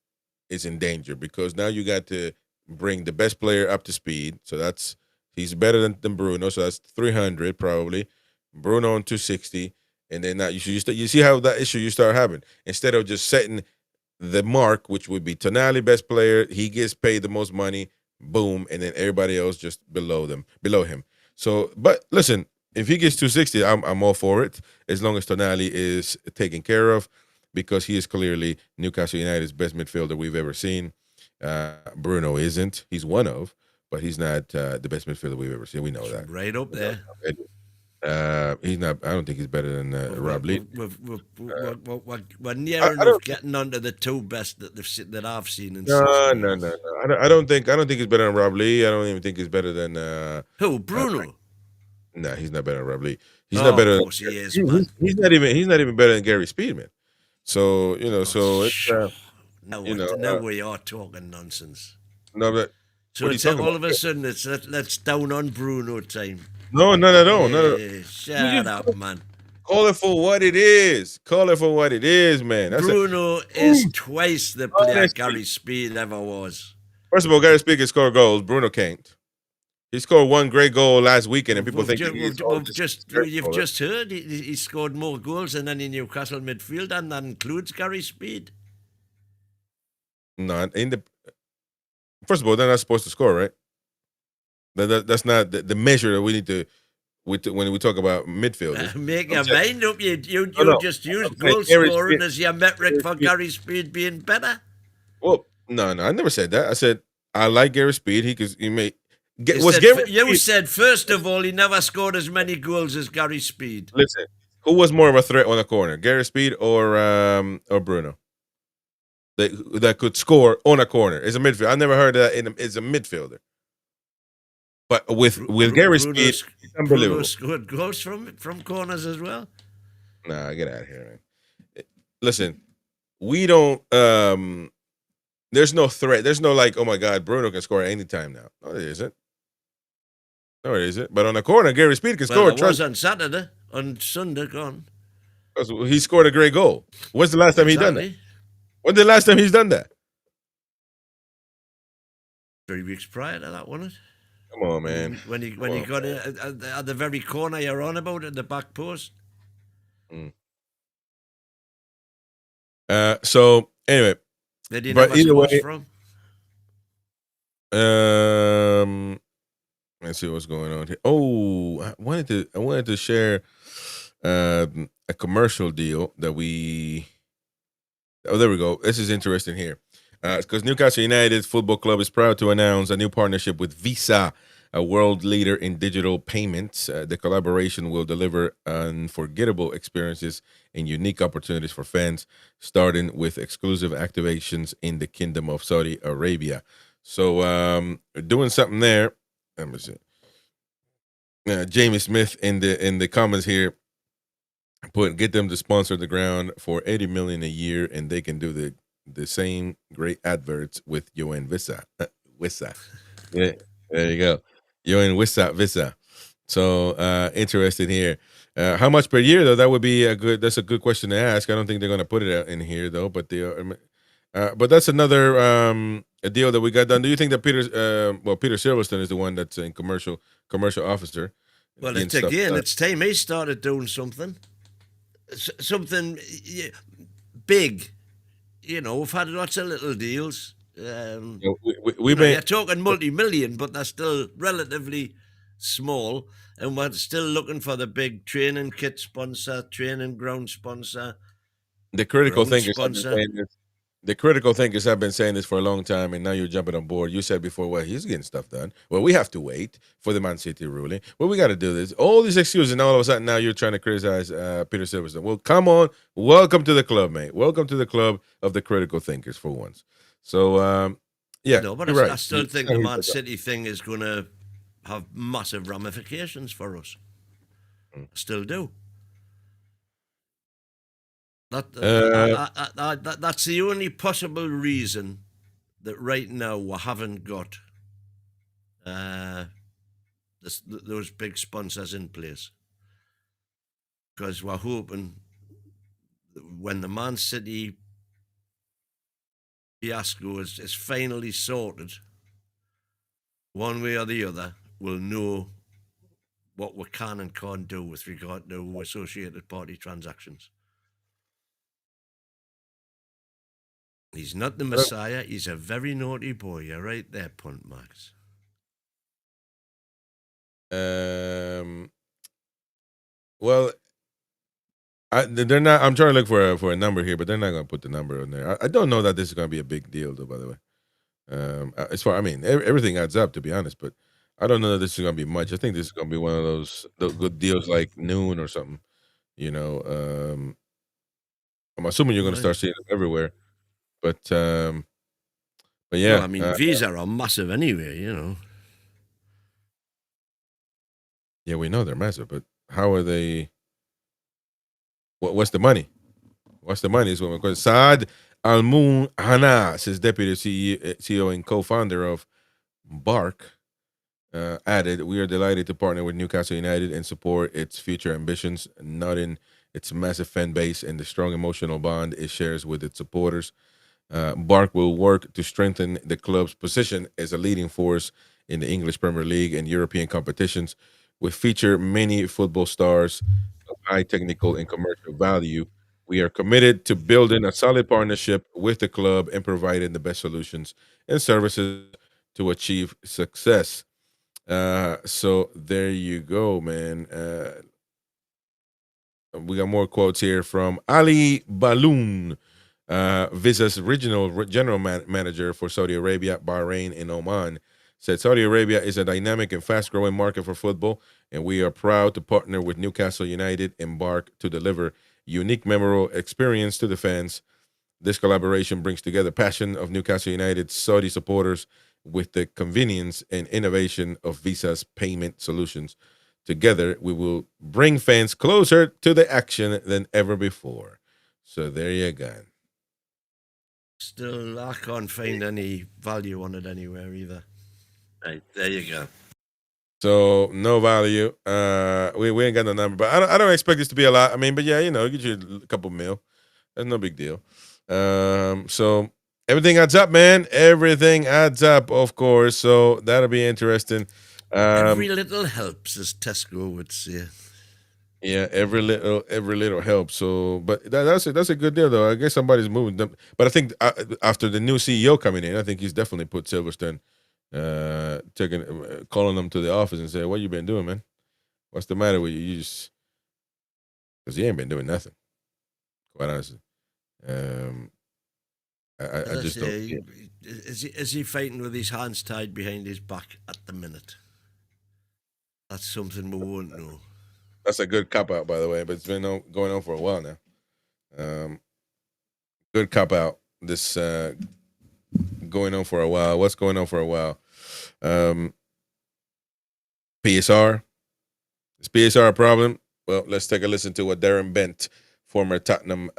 [SPEAKER 2] is in danger, because now you got to bring the best player up to speed. So he's better than Bruno. So that's 300 probably. Bruno on 260, and then now you see how that issue you start having. Instead of just setting the mark, which would be Tonali best player, he gets paid the most money, boom, and then everybody else just below him. So, but listen, if he gets 260, I'm all for it, as long as Tonali is taken care of, because he is clearly Newcastle United's best midfielder we've ever seen. Bruno isn't. He's one of, but he's not the best midfielder we've ever seen. We know that.
[SPEAKER 3] Right up there.
[SPEAKER 2] He's not. I don't think he's better than Rob Lee.
[SPEAKER 3] We're near enough getting onto the two best that I've seen in
[SPEAKER 2] No. I don't think he's better than Rob Lee. I don't even think he's better than
[SPEAKER 3] who? Bruno.
[SPEAKER 2] No, he's not better than Rob Lee. He's not better.
[SPEAKER 3] Of course he is, man.
[SPEAKER 2] He's not even better than Gary Speedman. So it's.
[SPEAKER 3] Now we are talking nonsense.
[SPEAKER 2] No, but
[SPEAKER 3] so it's all of a sudden it's let's down on Bruno time.
[SPEAKER 2] No.
[SPEAKER 3] Shut up, man.
[SPEAKER 2] Call it for what it is. Man.
[SPEAKER 3] Bruno is twice the player Gary Speed ever was.
[SPEAKER 2] First of all, Gary Speed can score goals. Bruno can't. He scored one great goal last weekend, and people think
[SPEAKER 3] you've just heard he scored more goals than any Newcastle midfielder, and that includes Gary Speed.
[SPEAKER 2] No, first of all, they're not supposed to score, right? That's not the measure that we need to when we talk about midfielders.
[SPEAKER 3] Make your mind up. You just used goal scoring as your metric for Gary Speed being better.
[SPEAKER 2] Well, no, I never said that. I said I like Gary Speed.
[SPEAKER 3] You said first of all he never scored as many goals as Gary Speed.
[SPEAKER 2] Listen, who was more of a threat on the corner, Gary Speed or Bruno? That could score on a corner as a midfielder. I never heard that as a midfielder. But with Gary Speed, it's unbelievable.
[SPEAKER 3] Bruno scored goals from corners as well.
[SPEAKER 2] Nah, get out of here, man. Listen, we don't There's no threat. There's no like, oh my God, Bruno can score anytime now. No, it isn't. No, it isn't. But on the corner, Gary Speed can
[SPEAKER 3] Well,
[SPEAKER 2] score.
[SPEAKER 3] it was on Saturday, on Sunday, gone.
[SPEAKER 2] He scored a great goal. When's the last time he done that?
[SPEAKER 3] Exactly.
[SPEAKER 2] When's the last time he's done that?
[SPEAKER 3] 3 weeks prior to that, wasn't it?
[SPEAKER 2] Come on, man.
[SPEAKER 3] When he got it at the very corner you're on about, at the back post.
[SPEAKER 2] So anyway,
[SPEAKER 3] Did he never
[SPEAKER 2] either way,
[SPEAKER 3] scores from?
[SPEAKER 2] let's see what's going on here. Oh, I wanted to share a commercial deal that we. Oh, there we go. This is interesting here, because Newcastle United Football Club is proud to announce a new partnership with Visa, a world leader in digital payments. The collaboration will deliver unforgettable experiences and unique opportunities for fans, starting with exclusive activations in the Kingdom of Saudi Arabia. So, doing something there. Let me see. Jamie Smith in the comments here get them to sponsor the ground for 80 million a year, and they can do the same great adverts with UN Visa. Visa. Yeah, there you go. UN Visa. So interested here. How much per year though? That would be that's a good question to ask. I don't think they're going to put it in here though, but but that's another a deal that we got done. Do you think that Peter Silverstone is the one that's in commercial officer?
[SPEAKER 3] Well, it's time he started doing something big. We've had lots of little deals. You're talking multi-million, but they're still relatively small, and we're still looking for the big training kit sponsor, training ground sponsor.
[SPEAKER 2] The critical thinkers have been saying this for a long time, and now you're jumping on board. You said before, well, he's getting stuff done. Well, we have to wait for the Man City ruling. Well, we got to do this. All these excuses, and all of a sudden now you're trying to criticize Peter Silverstone. Well, come on. Welcome to the club, mate. Welcome to the club of the critical thinkers for once. So, yeah.
[SPEAKER 3] No, but I still think the Man City thing is going to have massive ramifications for us. I still do. That's the only possible reason that right now we haven't got those big sponsors in place. Because we're hoping when the Man City fiasco is finally sorted, one way or the other, we'll know what we can and can't do with regard to associated party transactions. He's not the Messiah. He's a very naughty boy. You're right there, Punt Max.
[SPEAKER 2] Well, they're not. I'm trying to look for a number here, but they're not going to put the number on there. I don't know that this is going to be a big deal, though. By the way, as far everything adds up, to be honest, but I don't know that this is going to be much. I think this is going to be one of those good deals like Noon or something. I'm assuming you're going to start seeing it everywhere. But yeah.
[SPEAKER 3] Well, Visa are massive anyway,
[SPEAKER 2] Yeah, we know they're massive, but how are they? What's the money? What's the money? Is what my question. Saad Al-Moon Hanas, his deputy CEO and co-founder of Bark, added, "We are delighted to partner with Newcastle United and support its future ambitions, not in its massive fan base and the strong emotional bond it shares with its supporters. Bark will work to strengthen the club's position as a leading force in the English Premier League and European competitions. We feature many football stars of high technical and commercial value. We are committed to building a solid partnership with the club and providing the best solutions and services to achieve success." So there you go, man. We got more quotes here from Ali Baloon, Visa's regional general manager for Saudi Arabia, Bahrain, and Oman. Said Saudi Arabia is a dynamic and fast-growing market for football, and we are proud to partner with Newcastle United and Bark to deliver unique, memorable experience to the fans. This collaboration brings together passion of Newcastle United Saudi supporters with the convenience and innovation of Visa's payment solutions. Together, we will bring fans closer to the action than ever before. So there you go.
[SPEAKER 3] Still, I can't find any value on it anywhere either. Right, there you go.
[SPEAKER 2] So no value. We ain't got no number, but I don't expect this to be a lot. I mean, but yeah, get you a couple mil. That's no big deal. So everything adds up, man. Everything adds up, of course. So that'll be interesting.
[SPEAKER 3] Every little helps, as Tesco would say.
[SPEAKER 2] Yeah, every little helps. So, but that's a good deal, though. I guess somebody's moving them. But I think after the new CEO coming in, I think he's definitely put Silverstone, calling them to the office and say, "What you been doing, man? What's the matter with you? You just because he ain't been doing nothing, quite honestly." I just don't.
[SPEAKER 3] Is he fighting with his hands tied behind his back at the minute? That's something we won't know.
[SPEAKER 2] That's a good cop out, by the way, but it's been going on for a while now. Good cop out. This going on for a while. What's going on for a while? PSR. Is PSR a problem? Well, let's take a listen to what Darren Bent, former Tottenham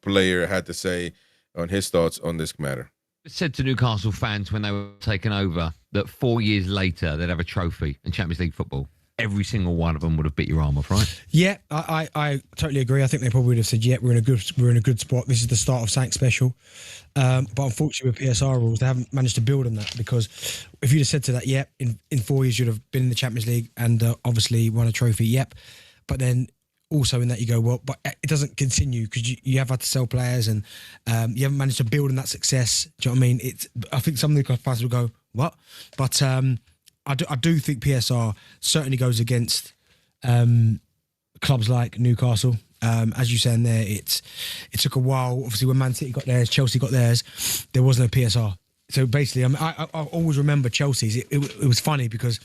[SPEAKER 2] player, had to say on his thoughts on this matter.
[SPEAKER 1] Said to Newcastle fans when they were taken over that 4 years later they'd have a trophy in Champions League football. Every single one of them would have bit your arm off, right?
[SPEAKER 4] Yeah, I totally agree. I think they probably would have said, "Yeah, we're in a good spot. This is the start of something special." But unfortunately, with PSR rules, they haven't managed to build on that, because if you'd have said to that, "Yeah, in 4 years you'd have been in the Champions League and obviously won a trophy," yep. But then also in that you go, well, but it doesn't continue because you have had to sell players and you haven't managed to build on that success. Do you know what I mean? I think some of the fans will go, "What?" But I do think PSR certainly goes against clubs like Newcastle. As you said in there, it took a while. Obviously, when Man City got theirs, Chelsea got theirs, there was no PSR. So basically, I always remember Chelsea's. It was funny because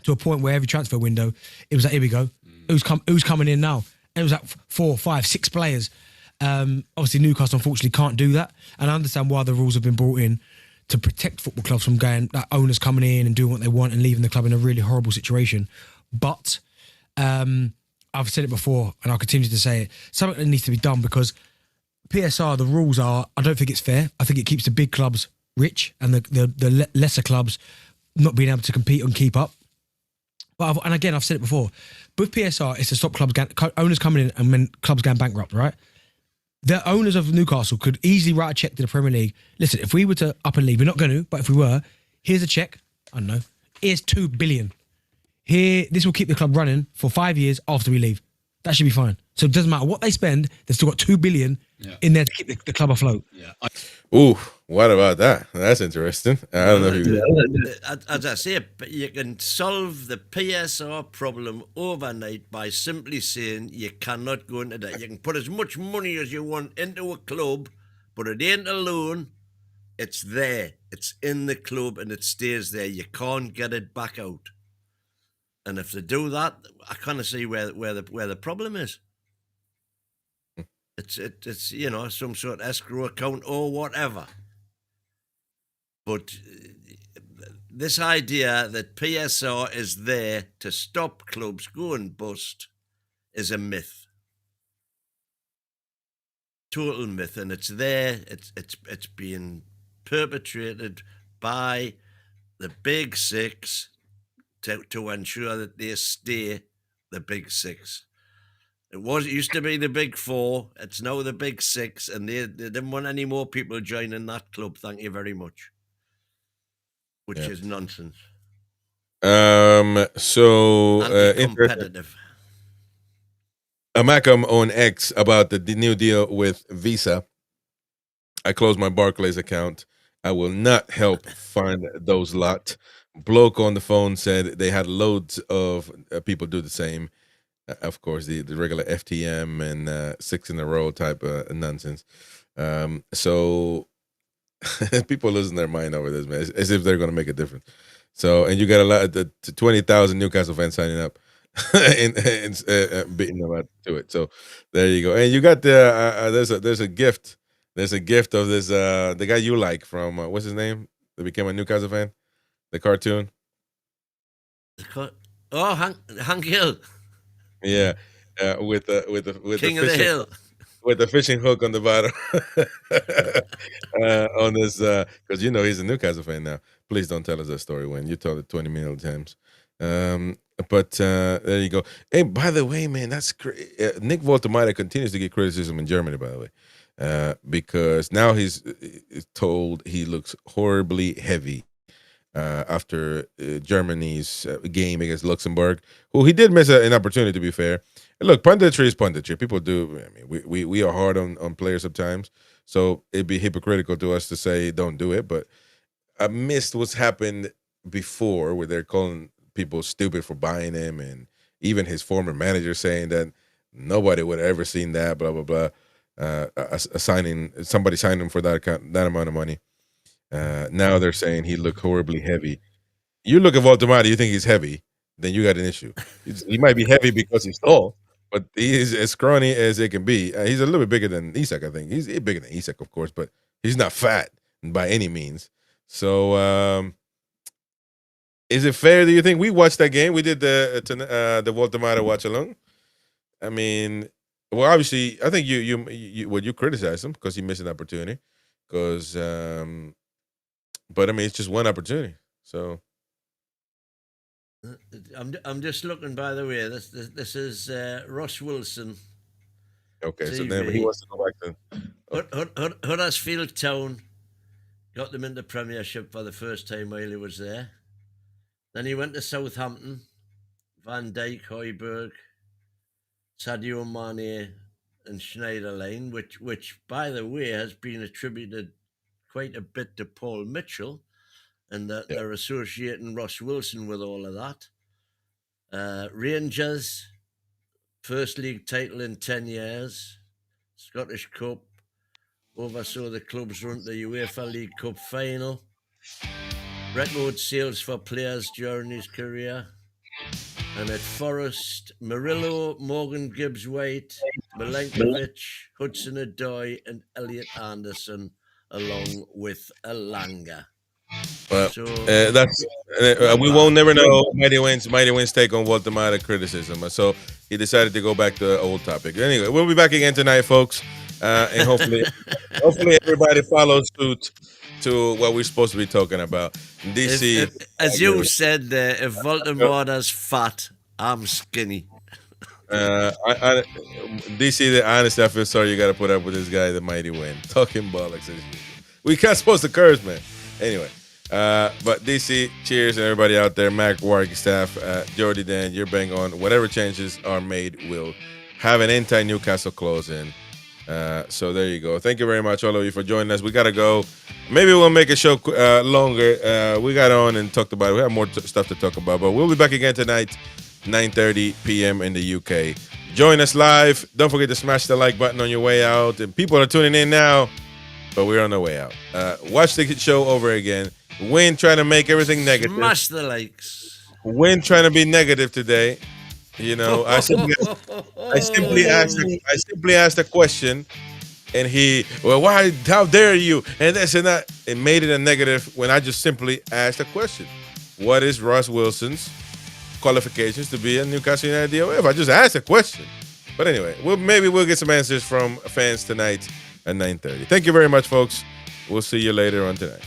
[SPEAKER 4] to a point where every transfer window, it was like, here we go. Who's coming in now? And it was like 4, 5, 6 players. Obviously, Newcastle unfortunately can't do that. And I understand why the rules have been brought in to protect football clubs from owners coming in and doing what they want and leaving the club in a really horrible situation. But I've said it before and I'll continue to say it. Something that needs to be done, because PSR, the rules are, I don't think it's fair. I think it keeps the big clubs rich and the lesser clubs not being able to compete and keep up. But and again, I've said it before. With PSR, it's to stop owners coming in and when clubs going bankrupt, right? The owners of Newcastle could easily write a check to the Premier League. Listen, if we were to up and leave, we're not going to, but if we were, here's a check. I don't know. Here's $2 billion. This will keep the club running for 5 years after we leave. That should be fine. So it doesn't matter what they spend. They've still got $2 billion in there to keep the club afloat.
[SPEAKER 1] Yeah.
[SPEAKER 2] Ooh, what about that? That's interesting. I don't know if you...
[SPEAKER 3] As I say, you can solve the PSR problem overnight by simply saying you cannot go into that. You can put as much money as you want into a club, but it ain't a loan. It's there. It's in the club and it stays there. You can't get it back out. And if they do that, I kind of see where the problem is. It's some sort of escrow account or whatever. But this idea that PSR is there to stop clubs going bust is a myth. Total myth, and it's there. It's being perpetrated by the Big Six to ensure that they stay the Big Six. It used to be the Big Four. It's now the Big Six, and they didn't want any more people joining that club. Thank you very much. Which is nonsense.
[SPEAKER 2] So
[SPEAKER 3] competitive.
[SPEAKER 2] Malcolm on X about the new deal with Visa. I closed my Barclays account. I will not help find those lot. Bloke on the phone said they had loads of people do the same. Of course, the regular FTM and 6 in a row type of nonsense. So people losing their mind over this, man, as if they're going to make a difference. So, and you got a lot of 20,000 Newcastle fans signing up and beating them out to it. So there you go. And you got there's a gift. There's a gift of this the guy you like from what's his name that became a Newcastle fan, the cartoon.
[SPEAKER 3] Hank Hill.
[SPEAKER 2] Yeah, with the
[SPEAKER 3] King of the Hill.
[SPEAKER 2] with the fishing hook on the bottom on this, because he's a Newcastle fan now. Please don't tell us that story when you told it 20 million times. But there you go. Hey, by the way, man, that's Nick Voltemade continues to get criticism in Germany, by the way, because now he's told he looks horribly heavy after Germany's game against Luxembourg, who he did miss an opportunity, to be fair. And look, punditry is punditry. People do. I mean, we are hard on players sometimes, so it'd be hypocritical to us to say don't do it. But I missed what's happened before, where they're calling people stupid for buying him, and even his former manager saying that nobody would have ever seen that, blah blah blah. Somebody signed him for that amount of money. Now they're saying he looked horribly heavy. You look at Voltemade, you think he's heavy, then you got an issue. He might be heavy because he's tall, but he is as scrawny as it can be. He's a little bit bigger than Isak, I think. He's bigger than Isak, of course, but he's not fat by any means. So, is it fair? Do you think we watched that game? We did the Voltemade watch along. I mean, well, obviously, I think you criticized him because he missed an opportunity. Because, but I mean, it's just one opportunity. So,
[SPEAKER 3] I'm just looking. By the way, this is Ross Wilson.
[SPEAKER 2] Okay,
[SPEAKER 3] TV.
[SPEAKER 2] So then he wants to go back to
[SPEAKER 3] Huddersfield Town. Got them into Premiership for the first time while he was there. Then he went to Southampton, Van Dijk, Højbjerg, Sadio Mane, and Schneiderlin, which by the way has been attributed quite a bit to Paul Mitchell, and that they're associating Ross Wilson with all of that. Rangers, first league title in 10 years, Scottish Cup, oversaw the club's run to the UEFA League Cup final, record sales for players during his career. And at Forest, Murillo, Morgan Gibbs-White, Milenkovic, Hudson-Odoi, and Elliot Anderson, along with Elanga.
[SPEAKER 2] Well, that's we won't never know Mighty Wins take on Voltemade criticism. So he decided to go back to the old topic. Anyway, we'll be back again tonight, folks, and hopefully everybody follows suit to what we're supposed to be talking about. DC,
[SPEAKER 3] as you said, if Voltemore's fat, I'm skinny.
[SPEAKER 2] DC, the honestly, I feel sorry you got to put up with this guy, the Mighty Win, talking bollocks as usual. We can't supposed to curse, man. Anyway, but DC, cheers, and everybody out there, Mac, Warwick staff, Jordy, Dan, you're bang on. Whatever changes are made, we'll have an anti-Newcastle close-in. So there you go. Thank you very much, all of you, for joining us. We got to go. Maybe we'll make a show longer. We got on and talked about it. We have more stuff to talk about, but we'll be back again tonight, 9:30 p.m. in the UK. Join us live. Don't forget to smash the like button on your way out. And people are tuning in now, but we're on the way out. Watch the show over again. Win trying to make everything negative.
[SPEAKER 3] Smash the likes.
[SPEAKER 2] Win trying to be negative today. You know, I simply asked a question, and how dare you? And this and that. It made it a negative when I just simply asked a question. What is Ross Wilson's qualifications to be a Newcastle United DOF? I just asked a question. But anyway, maybe we'll get some answers from fans tonight at 9:30. Thank you very much, folks. We'll see you later on tonight.